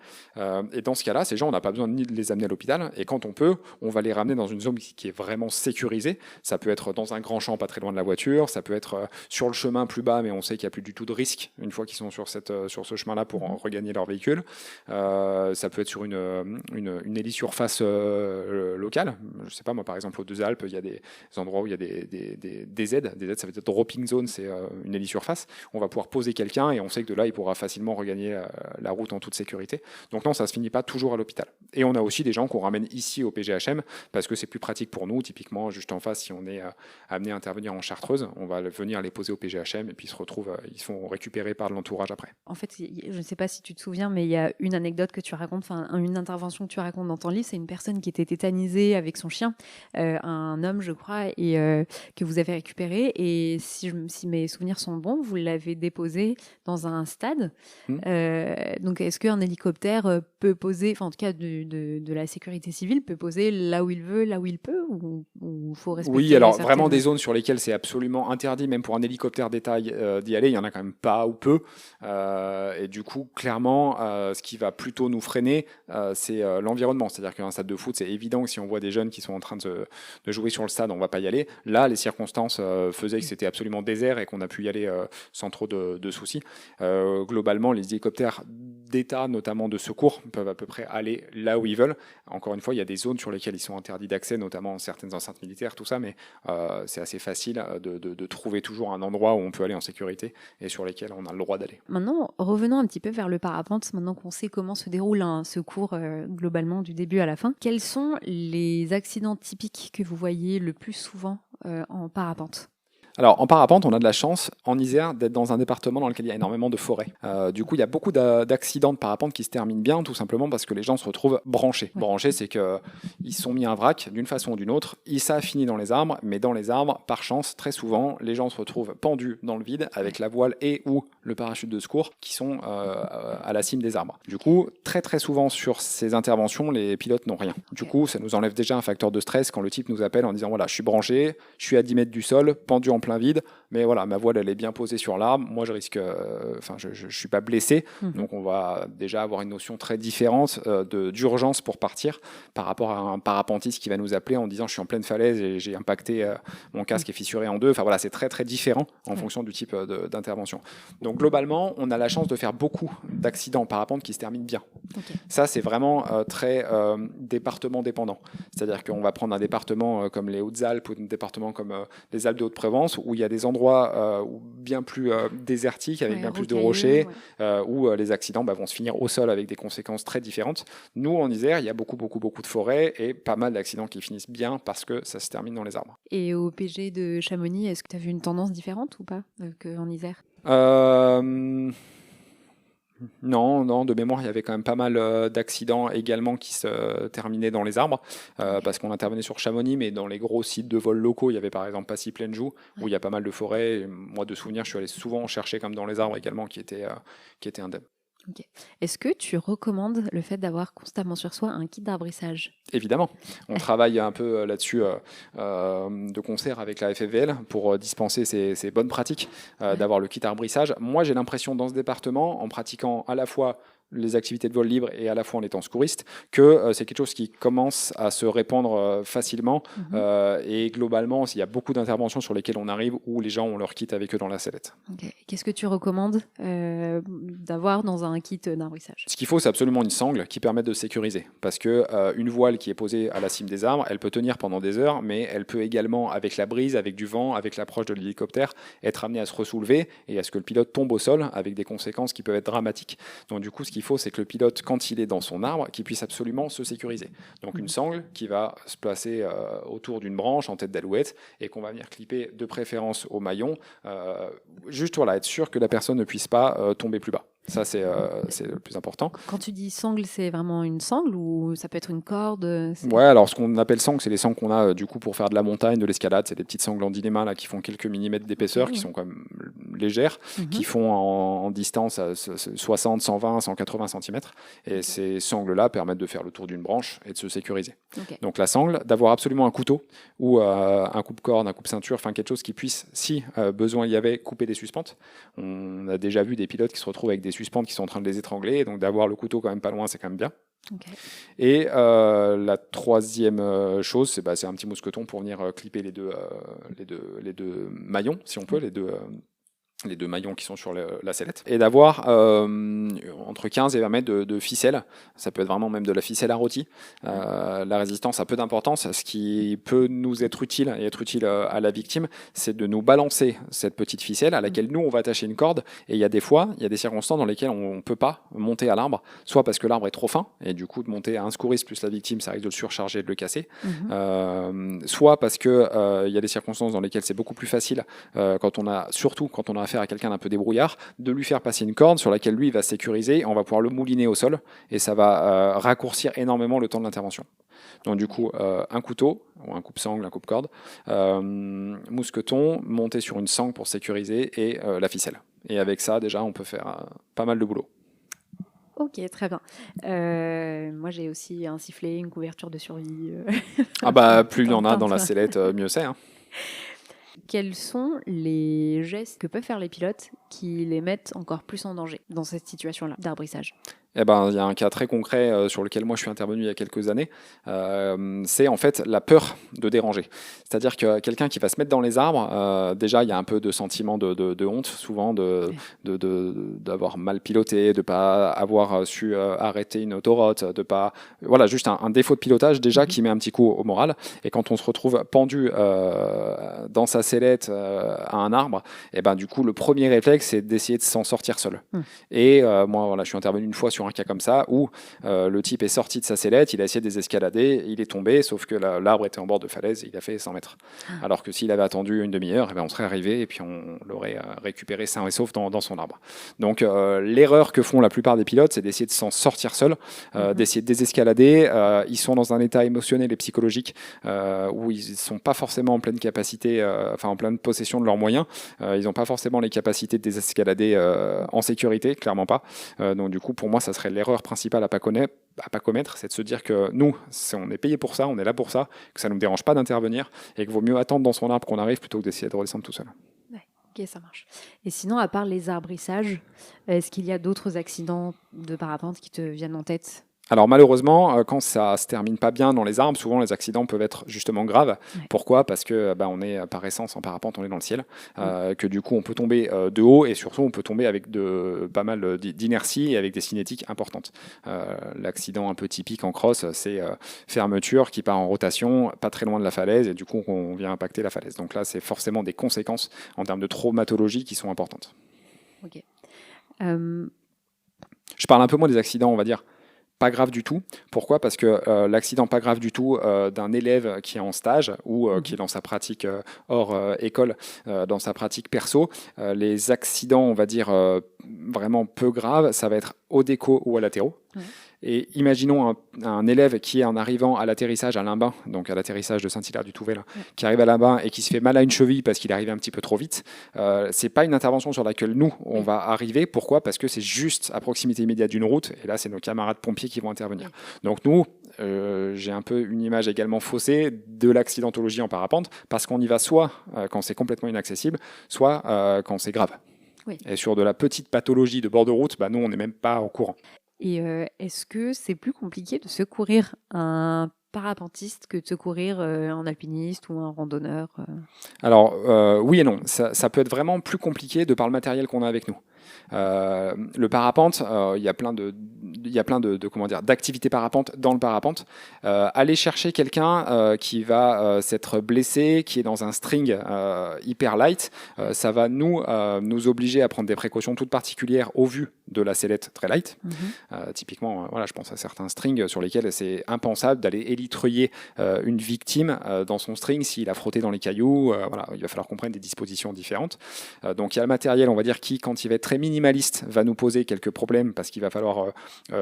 Et dans ce cas-là, ces gens, on n'a pas besoin ni de les amener à l'hôpital, et quand on peut, on va les ramener dans une zone qui est vraiment sécurisée. Ça peut être dans un grand champ pas très loin de la voiture, ça peut être sur le chemin plus bas, mais on sait qu'il n'y a plus du tout de risque une fois qu'ils sont sur ce chemin-là pour regagner leur véhicule. Ça peut être sur une hélisurface locale. Je ne sais pas, moi par exemple aux Deux Alpes, il y a des endroits où il y a des aides. Des aides, ça veut dire dropping zone, c'est une hélisurface. On va pouvoir poser quelqu'un et on sait que de là, il pourra facilement regagner la route en toute sécurité. Donc non, ça ne se finit pas toujours à l'hôpital. Et on a aussi des gens qu'on ramène ici au PGHM parce que c'est plus pratique pour nous. Typiquement, juste en face, si on est amené à intervenir en Chartreuse, on va venir les poser au PGHM et puis ils se font récupérer par l'entourage après. En fait, je ne sais pas si tu te souviens, mais il y a une anecdote que tu racontes, enfin une intervention que tu racontes dans ton livre, c'est une personne qui était tétanisée avec son chien, un homme, je crois, et que vous avez récupéré. Et si mes souvenirs sont bons, vous l'avez déposé dans un stade. Donc, est-ce qu'un hélicoptère peut poser, enfin en tout cas de la sécurité civile, peut poser là où il veut, là où il peut, ou faut respecter? Oui, alors vraiment des zones sur lesquelles c'est absolument interdit, même pour un hélicoptère d'État d'y aller, il y en a quand même pas ou peu. Et du coup, clairement, ce qui va plutôt nous freiner, c'est l'environnement. C'est-à-dire qu'un stade de foot, c'est évident que si on voit des jeunes qui sont en train de jouer sur le stade, on va pas y aller. Là, les circonstances faisaient que c'était absolument désert et qu'on a pu y aller sans trop de soucis. Globalement, les hélicoptères d'État, notamment de secours, peuvent à peu près aller là où ils veulent. Encore une fois, il y a des zones sur lesquelles ils sont interdits d'accès, notamment certaines enceintes militaires, tout ça, mais c'est assez facile de trouver toujours un endroit où on peut aller en sécurité et sur lesquels on a le droit d'aller. Maintenant, revenons un petit peu vers le parapente, maintenant qu'on sait comment se déroule un secours globalement du début à la fin. Quels sont les accidents typiques que vous voyez le plus souvent en parapente ? Alors, en parapente, on a de la chance en Isère d'être dans un département dans lequel il y a énormément de forêts. Du coup, il y a beaucoup d'accidents de parapente qui se terminent bien, tout simplement parce que les gens se retrouvent branchés. Ouais. Branchés, c'est qu'ils sont mis un vrac d'une façon ou d'une autre, ça finit dans les arbres, mais dans les arbres, par chance, très souvent, les gens se retrouvent pendus dans le vide avec la voile et ou le parachute de secours qui sont à la cime des arbres. Du coup, très très souvent sur ces interventions, les pilotes n'ont rien. Du coup, ça nous enlève déjà un facteur de stress quand le type nous appelle en disant voilà, je suis branché, je suis à 10 mètres du sol, pendu en plein vide, mais voilà, ma voile elle est bien posée sur l'arbre, moi je risque, je suis pas blessé, donc on va déjà avoir une notion très différente d'urgence pour partir par rapport à un parapentiste qui va nous appeler en disant je suis en pleine falaise et j'ai impacté, mon casque est fissuré en deux, enfin voilà, c'est très très différent en fonction du type d'intervention. Donc globalement, on a la chance de faire beaucoup d'accidents en parapente qui se terminent bien. Okay. Ça c'est vraiment très département dépendant, c'est-à-dire qu'on va prendre un département comme les Hautes-Alpes ou un département comme les Alpes de Haute-Provence où il y a des endroits bien plus désertiques avec bien plus de rochers, où les accidents vont se finir au sol avec des conséquences très différentes. Nous, en Isère, il y a beaucoup de forêts et pas mal d'accidents qui finissent bien parce que ça se termine dans les arbres. Et au PG de Chamonix, est-ce que tu as vu une tendance différente ou pas qu'en Isère ? Non, de mémoire, il y avait quand même pas mal d'accidents également qui se terminaient dans les arbres, parce qu'on intervenait sur Chamonix, mais dans les gros sites de vols locaux, il y avait par exemple Passy-Plaine-Joux, où il y a pas mal de forêts. Et moi, de souvenir, je suis allé souvent chercher comme dans les arbres également, qui étaient indemnes. Okay. Est-ce que tu recommandes le fait d'avoir constamment sur soi un kit d'arbrissage ? Évidemment. On travaille un peu là-dessus de concert avec la FFVL pour dispenser ces bonnes pratiques d'avoir le kit arbrissage. Moi, j'ai l'impression dans ce département, en pratiquant à la fois les activités de vol libre et à la fois en étant secouriste, que c'est quelque chose qui commence à se répandre facilement. Et globalement, il y a beaucoup d'interventions sur lesquelles on arrive où les gens ont leur kit avec eux dans la sellette. Okay. Qu'est-ce que tu recommandes d'avoir dans un kit d'arbrissage ? Ce qu'il faut, c'est absolument une sangle qui permette de sécuriser. Parce que une voile qui est posée à la cime des arbres, elle peut tenir pendant des heures, mais elle peut également, avec la brise, avec du vent, avec l'approche de l'hélicoptère, être amenée à se ressoulever et à ce que le pilote tombe au sol avec des conséquences qui peuvent être dramatiques. Donc du coup, ce qu'il qu'il faut, c'est que le pilote, quand il est dans son arbre, qu'il puisse absolument se sécuriser. Donc une sangle qui va se placer autour d'une branche en tête d'alouette et qu'on va venir clipper de préférence au maillon, juste voilà, être sûr que la personne ne puisse pas tomber plus bas. Ça, c'est le plus important. Quand tu dis sangle, c'est vraiment une sangle ou ça peut être une corde? Ouais, alors ce qu'on appelle sangle, c'est les sangles qu'on a du coup pour faire de la montagne, de l'escalade. C'est des petites sangles en dinéma là, qui font quelques millimètres d'épaisseur, qui sont quand même légères, qui font en distance à 60, 120, 180 cm. Et ces sangles-là permettent de faire le tour d'une branche et de se sécuriser. Donc la sangle, d'avoir absolument un couteau ou un coupe-corde, un coupe-ceinture, enfin quelque chose qui puisse, si besoin il y avait, couper des suspentes. On a déjà vu des pilotes qui se retrouvent avec des suspentes qui sont en train de les étrangler, donc d'avoir le couteau quand même pas loin, c'est quand même bien. Et la troisième chose, c'est un petit mousqueton pour venir clipper les deux maillons, si on peut, les deux maillons qui sont sur la sellette, et d'avoir entre 15 et 20 mètres de ficelle. Ça peut être vraiment même de la ficelle à rôti. La résistance a peu d'importance. Ce qui peut nous être utile et être utile à la victime, c'est de nous balancer cette petite ficelle à laquelle nous, on va attacher une corde. Et il y a des circonstances dans lesquelles on ne peut pas monter à l'arbre, soit parce que l'arbre est trop fin, et du coup, de monter à un secouriste plus la victime, ça risque de le surcharger et de le casser. Soit parce qu'il y a des circonstances dans lesquelles c'est beaucoup plus facile, surtout quand on a affaire à quelqu'un d'un peu débrouillard, de lui faire passer une corde sur laquelle lui il va se sécuriser, on va pouvoir le mouliner au sol et ça va raccourcir énormément le temps de l'intervention. Donc du coup, un couteau, ou un coupe-sangle, un coupe-corde, mousqueton, monter sur une sangle pour sécuriser et la ficelle. Et avec ça, déjà, on peut faire pas mal de boulot. Ok, très bien. Moi, j'ai aussi un sifflet, une couverture de survie. Plus il y en a dans la sellette, mieux c'est. Quels sont les gestes que peuvent faire les pilotes qui les mettent encore plus en danger dans cette situation-là d'arbrissage? Il y a un cas très concret sur lequel moi je suis intervenu il y a quelques années. C'est en fait la peur de déranger. C'est-à-dire que quelqu'un qui va se mettre dans les arbres, déjà il y a un peu de sentiment de honte souvent d'avoir mal piloté, de ne pas avoir su arrêter une autoroute, de pas, voilà, juste un défaut de pilotage déjà qui met un petit coup au moral. Et quand on se retrouve pendu dans sa sellette à un arbre, et du coup le premier réflexe c'est d'essayer de s'en sortir seul. Et moi voilà, je suis intervenu une fois sur un cas comme ça où le type est sorti de sa sellette, il a essayé de désescalader, il est tombé, sauf que l'arbre était en bord de falaise et il a fait 100 mètres. Alors que s'il avait attendu une demi-heure, on serait arrivé et puis on l'aurait récupéré sain et sauf dans son arbre. Donc l'erreur que font la plupart des pilotes, c'est d'essayer de s'en sortir seul, d'essayer de désescalader. Ils sont dans un état émotionnel et psychologique où ils ne sont pas forcément en pleine capacité, en pleine possession de leurs moyens. Ils n'ont pas forcément les capacités de désescalader en sécurité, clairement pas. Donc du coup, pour moi, ça serait l'erreur principale à pas commettre, c'est de se dire que nous, on est payé pour ça, on est là pour ça, que ça ne nous dérange pas d'intervenir et qu'il vaut mieux attendre dans son arbre qu'on arrive plutôt que d'essayer de redescendre tout seul. Ok, ça marche. Et sinon, à part les arbrissages, est-ce qu'il y a d'autres accidents de parapente qui te viennent en tête? Alors malheureusement, quand ça se termine pas bien dans les arbres, souvent les accidents peuvent être justement graves. Pourquoi ? Parce que on est par essence en parapente, on est dans le ciel, que du coup on peut tomber de haut et surtout on peut tomber avec pas mal d'inertie et avec des cinétiques importantes. L'accident un peu typique en cross, c'est fermeture qui part en rotation, pas très loin de la falaise et du coup on vient impacter la falaise. Donc là c'est forcément des conséquences en termes de traumatologie qui sont importantes. Ok. Je parle un peu moins des accidents, on va dire, pas grave du tout. Pourquoi ? Parce que l'accident pas grave du tout d'un élève qui est en stage ou qui est dans sa pratique hors école, dans sa pratique perso, les accidents, on va dire, vraiment peu graves, ça va être au déco ou à latéraux. Et imaginons un élève qui est en arrivant à l'atterrissage à Limbin, donc à l'atterrissage de Saint-Hilaire-du-Touvet, qui arrive à Limbin et qui se fait mal à une cheville parce qu'il est arrivé un petit peu trop vite. C'est pas une intervention sur laquelle nous, on va arriver. Pourquoi ? Parce que c'est juste à proximité immédiate d'une route et là, c'est nos camarades pompiers qui vont intervenir. Donc nous, j'ai un peu une image également faussée de l'accidentologie en parapente parce qu'on y va soit quand c'est complètement inaccessible, soit quand c'est grave. Et sur de la petite pathologie de bord de route, nous, on n'est même pas au courant. Et est-ce que c'est plus compliqué de secourir un parapentiste que de secourir un alpiniste ou un randonneur? Alors, oui et non. Ça peut être vraiment plus compliqué de par le matériel qu'on a avec nous. Le parapente, il y a plein d'activités parapente dans le parapente. Aller chercher quelqu'un qui va s'être blessé, qui est dans un string hyper light, ça va nous obliger à prendre des précautions toutes particulières au vu de la sellette très light. Typiquement, voilà, je pense à certains strings sur lesquels c'est impensable d'aller élitreiller une victime dans son string s'il a frotté dans les cailloux. Voilà, il va falloir qu'on prenne des dispositions différentes. Donc il y a le matériel, on va dire, qui, quand il va être très minimaliste, va nous poser quelques problèmes parce qu'il va falloir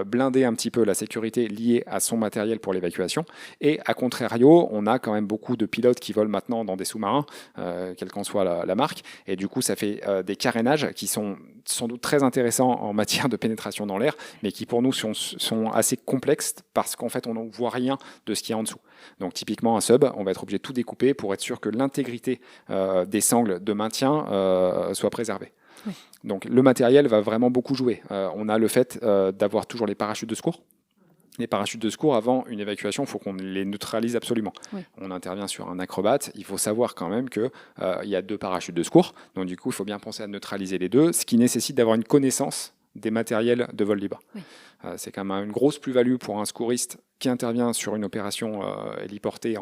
blinder un petit peu la sécurité liée à son matériel pour l'évacuation. Et à contrario, on a quand même beaucoup de pilotes qui volent maintenant dans des sous-marins, quelle qu'en soit la marque. Et du coup, ça fait des carénages qui sont sans doute très intéressants en matière de pénétration dans l'air, mais qui pour nous sont assez complexes parce qu'en fait, on ne voit rien de ce qu'il y a en dessous. Donc typiquement, un sub, on va être obligé de tout découper pour être sûr que l'intégrité des sangles de maintien soit préservée. Oui. Donc le matériel va vraiment beaucoup jouer. On a le fait d'avoir toujours les parachutes de secours. Les parachutes de secours, avant une évacuation, il faut qu'on les neutralise absolument. Oui. On intervient sur un acrobate, il faut savoir quand même qu'il y a 2 parachutes de secours. Donc du coup, il faut bien penser à neutraliser les 2, ce qui nécessite d'avoir une connaissance des matériels de vol libre. Oui. C'est quand même une grosse plus-value pour un secouriste qui intervient sur une opération héliportée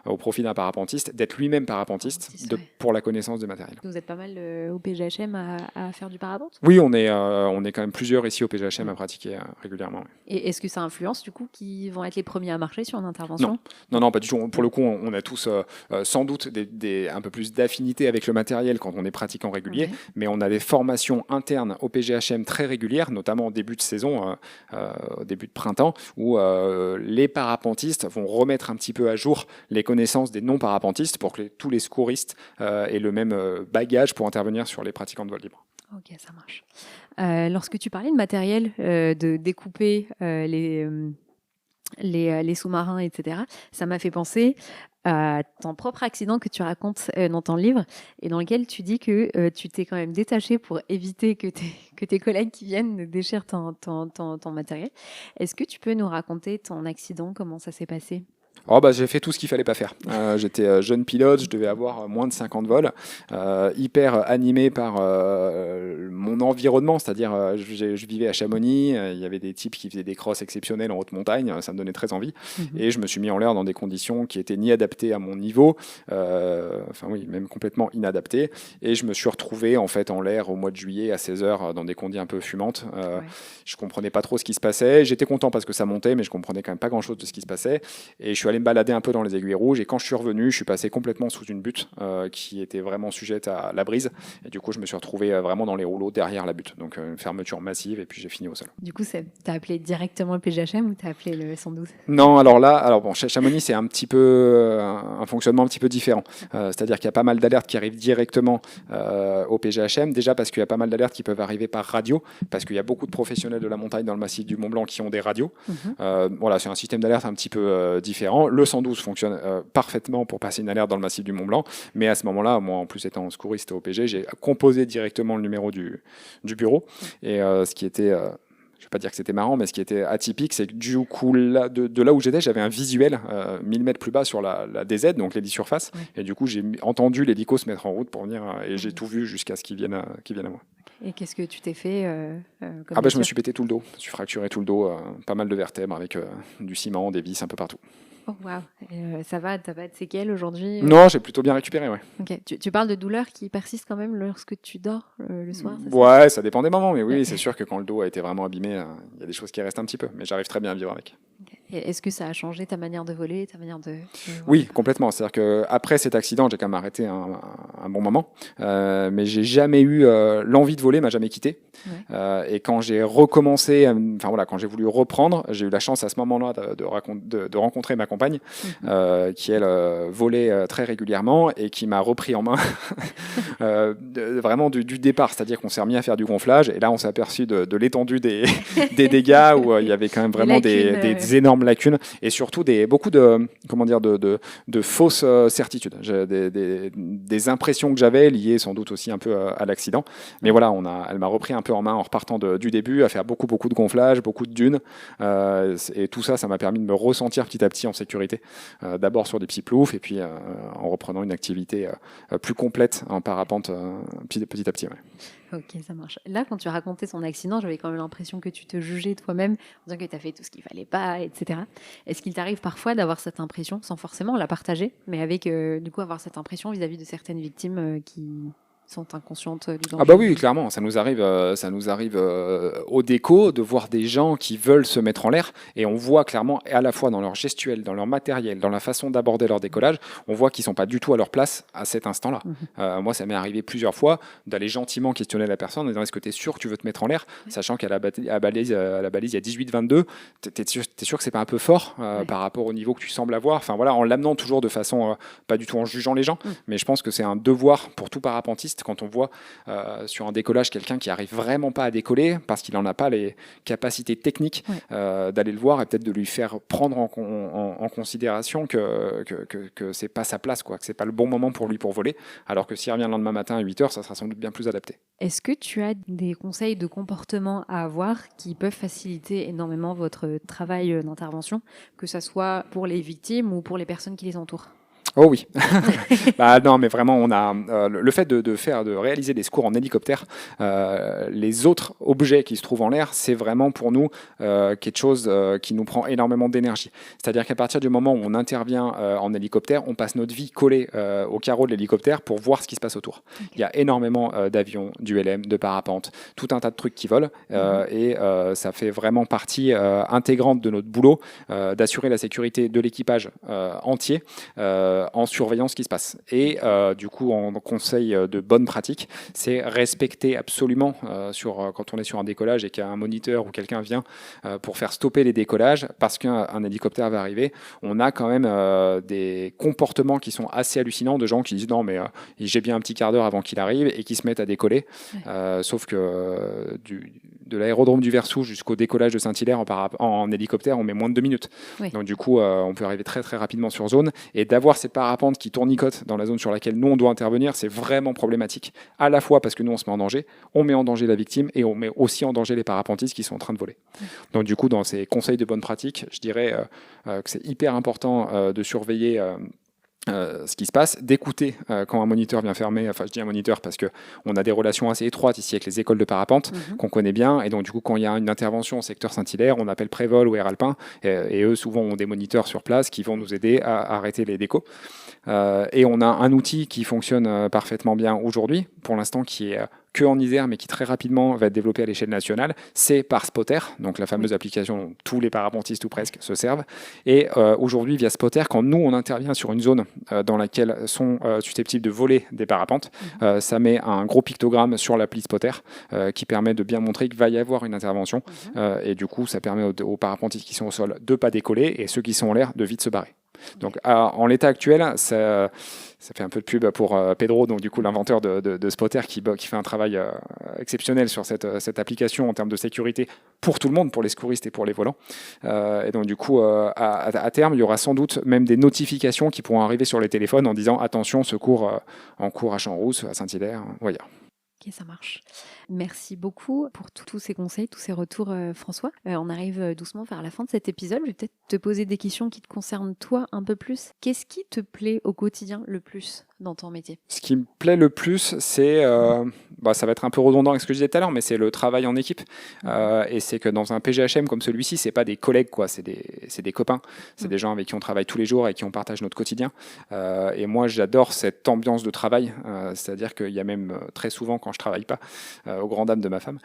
au profit d'un parapentiste, d'être lui-même parapentiste pour la connaissance des matériels. Vous êtes pas mal au PGHM à faire du parapente ? Oui, on est quand même plusieurs ici au PGHM à pratiquer régulièrement. Oui. Et est-ce que ça influence du coup qui vont être les premiers à marcher sur une intervention ? Non, pas du tout. Pour le coup, on a tous sans doute un peu plus d'affinité avec le matériel quand on est pratiquant régulier, mais on a des formations internes au PGHM très régulières, notamment au début de saison, au début de printemps, où les parapentistes vont remettre un petit peu à jour les connaissances des non-parapentistes pour que tous les secouristes aient le même bagage pour intervenir sur les pratiquants de vol libre. Ok, ça marche. Lorsque tu parlais de matériel, de découper les sous-marins, etc., ça m'a fait penser à ton propre accident que tu racontes dans ton livre et dans lequel tu dis que tu t'es quand même détaché pour éviter que tes collègues qui viennent déchirent ton matériel. Est-ce que tu peux nous raconter ton accident, comment ça s'est passé ? J'ai fait tout ce qu'il fallait pas faire. J'étais jeune pilote, je devais avoir moins de 50 vols, hyper animé par mon environnement, c'est-à-dire je vivais à Chamonix, il y avait des types qui faisaient des crosses exceptionnelles en haute montagne, ça me donnait très envie, et je me suis mis en l'air dans des conditions qui étaient ni adaptées à mon niveau, même complètement inadaptées, et je me suis retrouvé en fait en l'air au mois de juillet à 16h dans des conditions un peu fumantes. Je comprenais pas trop ce qui se passait, j'étais content parce que ça montait, mais je comprenais quand même pas grand-chose de ce qui se passait, et je suis allé me balader un peu dans les aiguilles rouges, et quand je suis revenu, je suis passé complètement sous une butte qui était vraiment sujette à la brise, et du coup je me suis retrouvé vraiment dans les rouleaux derrière la butte, donc une fermeture massive, et puis j'ai fini au sol. Du coup, t'as appelé directement le PGHM ou t'as appelé le 112 ? Non, chez Chamonix, c'est un petit peu un fonctionnement un petit peu différent, c'est-à-dire qu'il y a pas mal d'alertes qui arrivent directement au PGHM, déjà parce qu'il y a pas mal d'alertes qui peuvent arriver par radio, parce qu'il y a beaucoup de professionnels de la montagne dans le massif du Mont-Blanc qui ont des radios. Voilà, c'est un système d'alerte un petit peu différent. Le 112 fonctionne parfaitement pour passer une alerte dans le massif du Mont-Blanc, mais à ce moment-là, moi en plus étant secouriste au PG, j'ai composé directement le numéro du bureau, et ce qui était... je ne vais pas dire que c'était marrant, mais ce qui était atypique, c'est que du coup, de là où j'étais, j'avais un visuel 1000 mètres plus bas sur la DZ, donc l'hélisurface, et du coup, j'ai entendu l'hélico se mettre en route pour venir, et j'ai tout vu jusqu'à ce qu'il vienne à moi. Et qu'est-ce que tu t'es fait je me suis pété tout le dos, je me suis fracturé tout le dos, pas mal de vertèbres avec du ciment, des vis un peu partout. Oh waouh, ça va, t'as pas de séquelles aujourd'hui ? Non, j'ai plutôt bien récupéré, ouais. Ok, tu parles de douleurs qui persistent quand même lorsque tu dors le soir ? Ouais, ça dépend des moments, mais oui, c'est sûr que quand le dos a été vraiment abîmé, il y a des choses qui restent un petit peu, mais j'arrive très bien à vivre avec. Okay. Et est-ce que ça a changé ta manière de voler, ta manière de... Oui, complètement. C'est-à-dire qu'après cet accident, j'ai quand même arrêté un bon moment, mais j'ai jamais eu... l'envie de voler m'a jamais quitté. Ouais. Et quand j'ai recommencé, quand j'ai voulu reprendre, j'ai eu la chance à ce moment-là de rencontrer ma compagne, qui elle volait très régulièrement et qui m'a repris en main vraiment du départ. C'est-à-dire qu'on s'est remis à faire du gonflage, et là on s'est aperçu de l'étendue des dégâts, où il y avait quand même vraiment des énormes lacunes, et surtout beaucoup de fausses certitudes, des impressions que j'avais liées sans doute aussi un peu à l'accident, mais voilà, elle m'a repris un peu en main en repartant du début, à faire beaucoup de gonflage, beaucoup de dunes, et tout ça m'a permis de me ressentir petit à petit en sécurité, d'abord sur des petits ploufs, et puis en reprenant une activité plus complète en parapente petit à petit. Ouais. Ok, ça marche. Là, quand tu racontais ton accident, j'avais quand même l'impression que tu te jugeais toi-même en disant que tu as fait tout ce qu'il fallait pas, etc. Est-ce qu'il t'arrive parfois d'avoir cette impression, sans forcément la partager, mais avec du coup avoir cette impression vis-à-vis de certaines victimes qui sont inconscientes du Ah bah danger? oui, clairement, ça nous arrive au déco de voir des gens qui veulent se mettre en l'air et on voit clairement à la fois dans leur gestuelle, dans leur matériel, dans la façon d'aborder leur décollage, on voit qu'ils sont pas du tout à leur place à cet instant-là. Moi, ça m'est arrivé plusieurs fois d'aller gentiment questionner la personne en disant est-ce que tu es sûr que tu veux te mettre en l'air, sachant qu'à la balise, il y a 18-22, t'es sûr que c'est pas un peu fort par rapport au niveau que tu sembles avoir. Enfin voilà, en l'amenant toujours de façon pas du tout en jugeant les gens, mais je pense que c'est un devoir pour tout parapentiste quand on voit sur un décollage quelqu'un qui arrive vraiment pas à décoller parce qu'il n'en a pas les capacités techniques d'aller le voir et peut-être de lui faire prendre en considération que c'est pas sa place, quoi, que c'est pas le bon moment pour lui pour voler, alors que s'il revient le lendemain matin à 8h, ça sera sans doute bien plus adapté. Est-ce que tu as des conseils de comportement à avoir qui peuvent faciliter énormément votre travail d'intervention, que ce soit pour les victimes ou pour les personnes qui les entourent? Oh oui. Bah non, mais vraiment, on a le fait de réaliser des secours en hélicoptère. Les autres objets qui se trouvent en l'air, c'est vraiment pour nous quelque chose qui nous prend énormément d'énergie. C'est-à-dire qu'à partir du moment où on intervient en hélicoptère, on passe notre vie collée au carreau de l'hélicoptère pour voir ce qui se passe autour. Il y a énormément d'avions, d'ULM, de parapentes, tout un tas de trucs qui volent et ça fait vraiment partie intégrante de notre boulot d'assurer la sécurité de l'équipage entier. En surveillant ce qui se passe. Et du coup, en conseil de bonne pratique, c'est respecter absolument quand on est sur un décollage et qu'il y a un moniteur ou quelqu'un vient pour faire stopper les décollages parce qu'un hélicoptère va arriver. On a quand même des comportements qui sont assez hallucinants de gens qui disent non mais j'ai bien un petit quart d'heure avant qu'il arrive et qui se mettent à décoller. Sauf que de l'aérodrome du Versou jusqu'au décollage de Saint-Hilaire en hélicoptère, on met moins de 2 minutes. Donc du coup, on peut arriver très très rapidement sur zone et d'avoir ces parapentes qui tournicotent dans la zone sur laquelle nous on doit intervenir, c'est vraiment problématique. À la fois parce que nous on se met en danger, on met en danger la victime et on met aussi en danger les parapentistes qui sont en train de voler. Donc du coup, dans ces conseils de bonne pratique, je dirais que c'est hyper important de surveiller ce qui se passe, d'écouter quand un moniteur vient fermer, enfin je dis un moniteur parce qu'on a des relations assez étroites ici avec les écoles de parapente qu'on connaît bien, et donc du coup quand il y a une intervention au secteur Saint-Hilaire, on appelle Prévol ou Air Alpin, et eux souvent ont des moniteurs sur place qui vont nous aider à arrêter les décos. Et on a un outil qui fonctionne parfaitement bien aujourd'hui, pour l'instant qui est que en Isère, mais qui très rapidement va être développé à l'échelle nationale, c'est par Spotter, donc la fameuse application dont tous les parapentistes ou presque se servent. Et aujourd'hui, via Spotter, quand nous, on intervient sur une zone dans laquelle sont susceptibles de voler des parapentes, ça met un gros pictogramme sur l'appli Spotter qui permet de bien montrer qu'il va y avoir une intervention. Et du coup, ça permet aux parapentistes qui sont au sol de ne pas décoller et ceux qui sont en l'air de vite se barrer. Donc en l'état actuel, ça fait un peu de pub pour Pedro, donc du coup l'inventeur de Spotter qui fait un travail exceptionnel sur cette application en termes de sécurité pour tout le monde, pour les secouristes et pour les volants. Et donc du coup, à terme, il y aura sans doute même des notifications qui pourront arriver sur les téléphones en disant attention, secours en cours à Champs-Rousse, à Saint-Hilaire, voilà. Ok, ça marche. Merci beaucoup pour tous ces conseils, tous ces retours, François. On arrive doucement vers la fin de cet épisode. Je vais peut-être te poser des questions qui te concernent toi un peu plus. Qu'est-ce qui te plaît au quotidien le plus dans ton métier? Ce qui me plaît le plus, c'est, ça va être un peu redondant avec ce que je disais tout à l'heure, mais c'est le travail en équipe. Et c'est que dans un PGHM comme celui-ci, c'est pas des collègues, quoi, c'est des copains. C'est des gens avec qui on travaille tous les jours et qui on partage notre quotidien. Et moi, j'adore cette ambiance de travail. C'est-à-dire qu'il y a même très souvent quand je travaille pas, aux grandes dames de ma femme,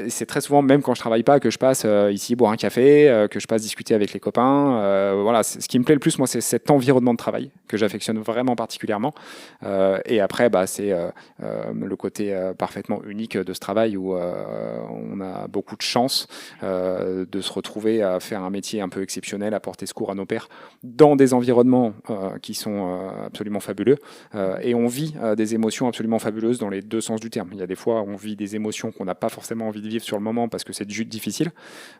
c'est très souvent même quand je travaille pas que je passe ici boire un café, que je passe discuter avec les copains. Voilà, ce qui me plaît le plus, moi, c'est cet environnement de travail que j'affectionne vraiment particulièrement. Et après, c'est le côté parfaitement unique de ce travail où on a beaucoup de chance de se retrouver à faire un métier un peu exceptionnel, à porter secours à nos pairs dans des environnements qui sont absolument fabuleux. Et on vit des émotions absolument fabuleuses dans les deux sens du terme. Il y a des fois, on vit des émotions qu'on n'a pas forcément envie de vivre sur le moment parce que c'est difficile.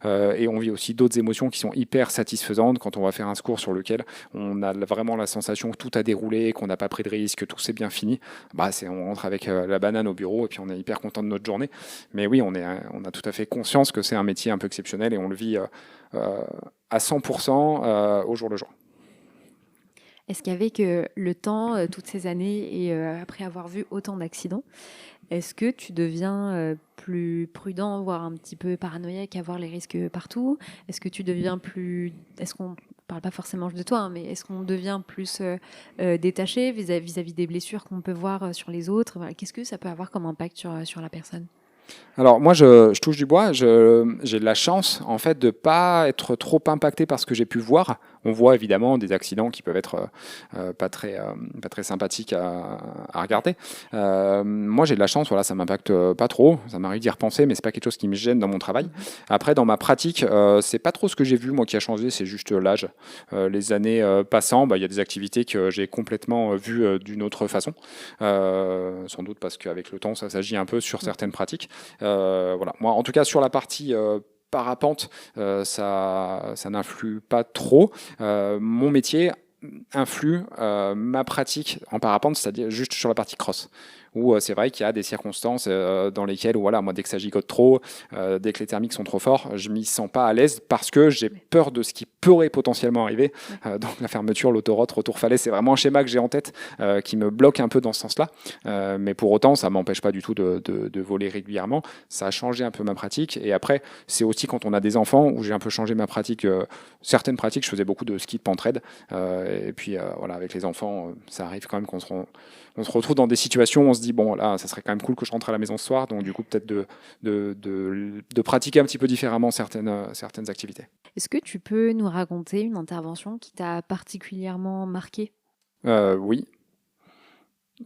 Et on vit aussi d'autres émotions qui sont hyper satisfaisantes quand on va faire un secours sur lequel on a vraiment la sensation que tout a déroulé, qu'on n'a pas pris de risque, que tout s'est bien fini. On rentre avec la banane au bureau et puis on est hyper content de notre journée. Mais oui, on a tout à fait conscience que c'est un métier un peu exceptionnel et on le vit à 100% au jour le jour. Est-ce qu'avec le temps, toutes ces années et après avoir vu autant d'accidents, Est-ce que tu deviens plus prudent, voire un petit peu paranoïaque à voir les risques partout? Est-ce que tu deviens plus... Est-ce qu'on parle pas forcément de toi, hein, mais est-ce qu'on devient plus détaché vis-à-vis des blessures qu'on peut voir sur les autres? Voilà. Qu'est-ce que ça peut avoir comme impact sur la personne? Alors moi, je touche du bois. J'ai de la chance en fait de pas être trop impacté par ce que j'ai pu voir. On voit évidemment des accidents qui peuvent être pas très sympathiques à regarder. Moi, j'ai de la chance. Voilà, ça m'impacte pas trop. Ça m'arrive d'y repenser, mais c'est pas quelque chose qui me gêne dans mon travail. Après, dans ma pratique, c'est pas trop ce que j'ai vu moi qui a changé. C'est juste l'âge. Les années passant, il y a des activités que j'ai complètement vues d'une autre façon. Sans doute parce qu'avec le temps, ça s'agit un peu sur certaines pratiques. Voilà. Moi, en tout cas, sur la partie parapente, ça n'influe pas trop. Mon métier influe ma pratique en parapente, c'est-à-dire juste sur la partie cross. Où c'est vrai qu'il y a des circonstances dans lesquelles, voilà, moi, dès que ça gigote trop, dès que les thermiques sont trop forts, je m'y sens pas à l'aise parce que j'ai peur de ce qui pourrait potentiellement arriver. Donc la fermeture, l'autoroute, retour falaise, c'est vraiment un schéma que j'ai en tête qui me bloque un peu dans ce sens-là. Mais pour autant, ça m'empêche pas du tout de voler régulièrement. Ça a changé un peu ma pratique. Et après, c'est aussi quand on a des enfants où j'ai un peu changé ma pratique. Certaines pratiques, je faisais beaucoup de ski de pentraide. Et puis voilà, avec les enfants, ça arrive quand même qu'on se retrouve dans des situations où on se dit bon là ça serait quand même cool que je rentre à la maison ce soir, donc du coup peut-être de pratiquer un petit peu différemment certaines activités. Est-ce que tu peux nous raconter une intervention qui t'a particulièrement marqué? Oui.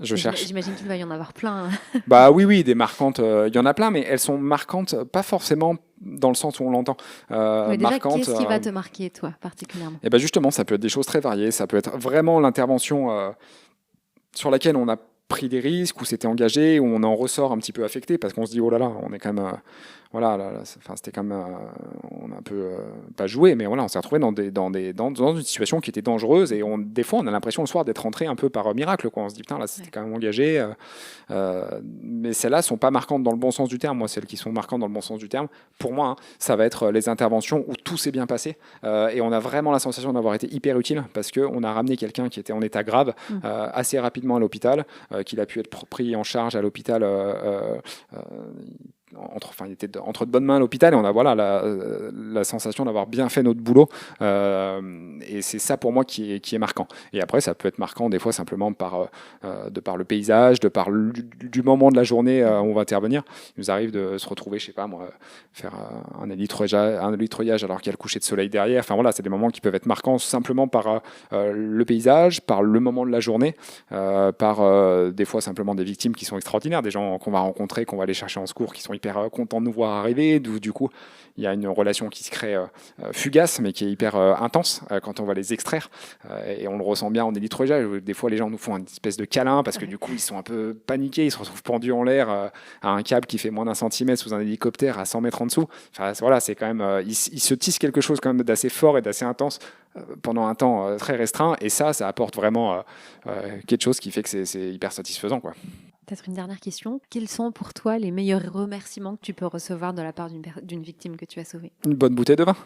Je cherche. J'imagine qu'il va y en avoir plein. Bah oui, des marquantes, il y en a plein, mais elles sont marquantes, pas forcément dans le sens où on l'entend. Mais déjà, qu'est-ce qui va te marquer, toi, particulièrement? Et ben justement, ça peut être des choses très variées. Ça peut être vraiment l'intervention sur laquelle on a pris des risques, où c'était engagé, où on en ressort un petit peu affecté, parce qu'on se dit, oh là là, on est quand même... voilà, c'était quand même... on a un peu... pas joué, mais voilà, on s'est retrouvé dans une situation qui était dangereuse, et des fois, on a l'impression le soir d'être rentré un peu par miracle, quoi. On se dit, putain, là, c'était quand même engagé. Mais celles-là sont pas marquantes dans le bon sens du terme. Moi, celles qui sont marquantes dans le bon sens du terme, pour moi, hein, ça va être les interventions où tout s'est bien passé, et on a vraiment la sensation d'avoir été hyper utile, parce qu'on a ramené quelqu'un qui était en état grave assez rapidement à l'hôpital, qu'il a pu être pris en charge à l'hôpital il était entre de bonnes mains à l'hôpital, et on a voilà la sensation d'avoir bien fait notre boulot, et c'est ça pour moi qui est marquant. Et après ça peut être marquant des fois simplement de par le paysage, de par du moment de la journée où on va intervenir. Il nous arrive de se retrouver, je sais pas moi, faire un hélitreuillage alors qu'il y a le coucher de soleil derrière. Enfin voilà, c'est des moments qui peuvent être marquants simplement par le paysage, par le moment de la journée, par des fois simplement des victimes qui sont extraordinaires, des gens qu'on va rencontrer, qu'on va aller chercher en secours, qui sont hyper contents de nous voir arriver, du coup il y a une relation qui se crée fugace mais qui est hyper intense quand on va les extraire, et on le ressent bien en hélitreuillage. Des fois les gens nous font une espèce de câlin parce que du coup ils sont un peu paniqués, ils se retrouvent pendus en l'air à un câble qui fait moins d'1 centimètre sous un hélicoptère à 100 mètres en dessous. Enfin voilà, c'est quand même il se tisse quelque chose quand même d'assez fort et d'assez intense pendant un temps très restreint, et ça apporte vraiment quelque chose qui fait que c'est hyper satisfaisant, quoi. Peut-être une dernière question. Quels sont pour toi les meilleurs remerciements que tu peux recevoir de la part d'une victime que tu as sauvée? Une bonne bouteille de vin.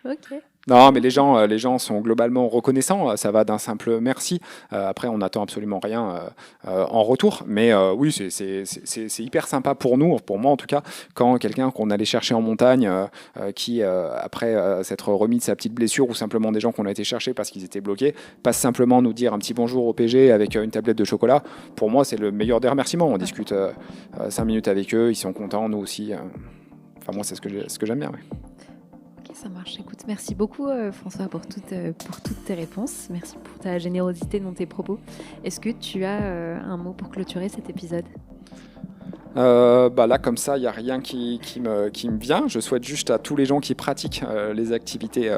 Ok. Non, mais les gens sont globalement reconnaissants. Ça va d'un simple merci. Après, on n'attend absolument rien en retour. Mais oui, c'est hyper sympa pour nous, pour moi en tout cas, quand quelqu'un qu'on allait chercher en montagne, qui, après s'être remis de sa petite blessure, ou simplement des gens qu'on a été chercher parce qu'ils étaient bloqués, passe simplement nous dire un petit bonjour au PG avec une tablette de chocolat. Pour moi, c'est le meilleur des remerciements. On discute 5 minutes avec eux, ils sont contents, nous aussi. Enfin, moi, c'est ce que j'aime bien. Ouais. Ça marche. Écoute, merci beaucoup François pour toutes tes réponses. Merci pour ta générosité dans tes propos. Est-ce que tu as un mot pour clôturer cet épisode? Là, comme ça, il n'y a rien qui me vient. Je souhaite juste à tous les gens qui pratiquent les activités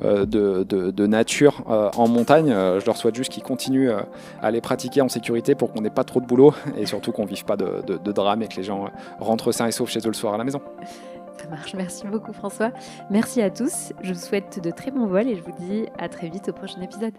de nature en montagne, je leur souhaite juste qu'ils continuent à les pratiquer en sécurité pour qu'on n'ait pas trop de boulot, et surtout qu'on ne vive pas de drame, et que les gens rentrent sains et saufs chez eux le soir à la maison. Ça marche. Merci beaucoup François. Merci à tous. Je vous souhaite de très bons vols et je vous dis à très vite au prochain épisode.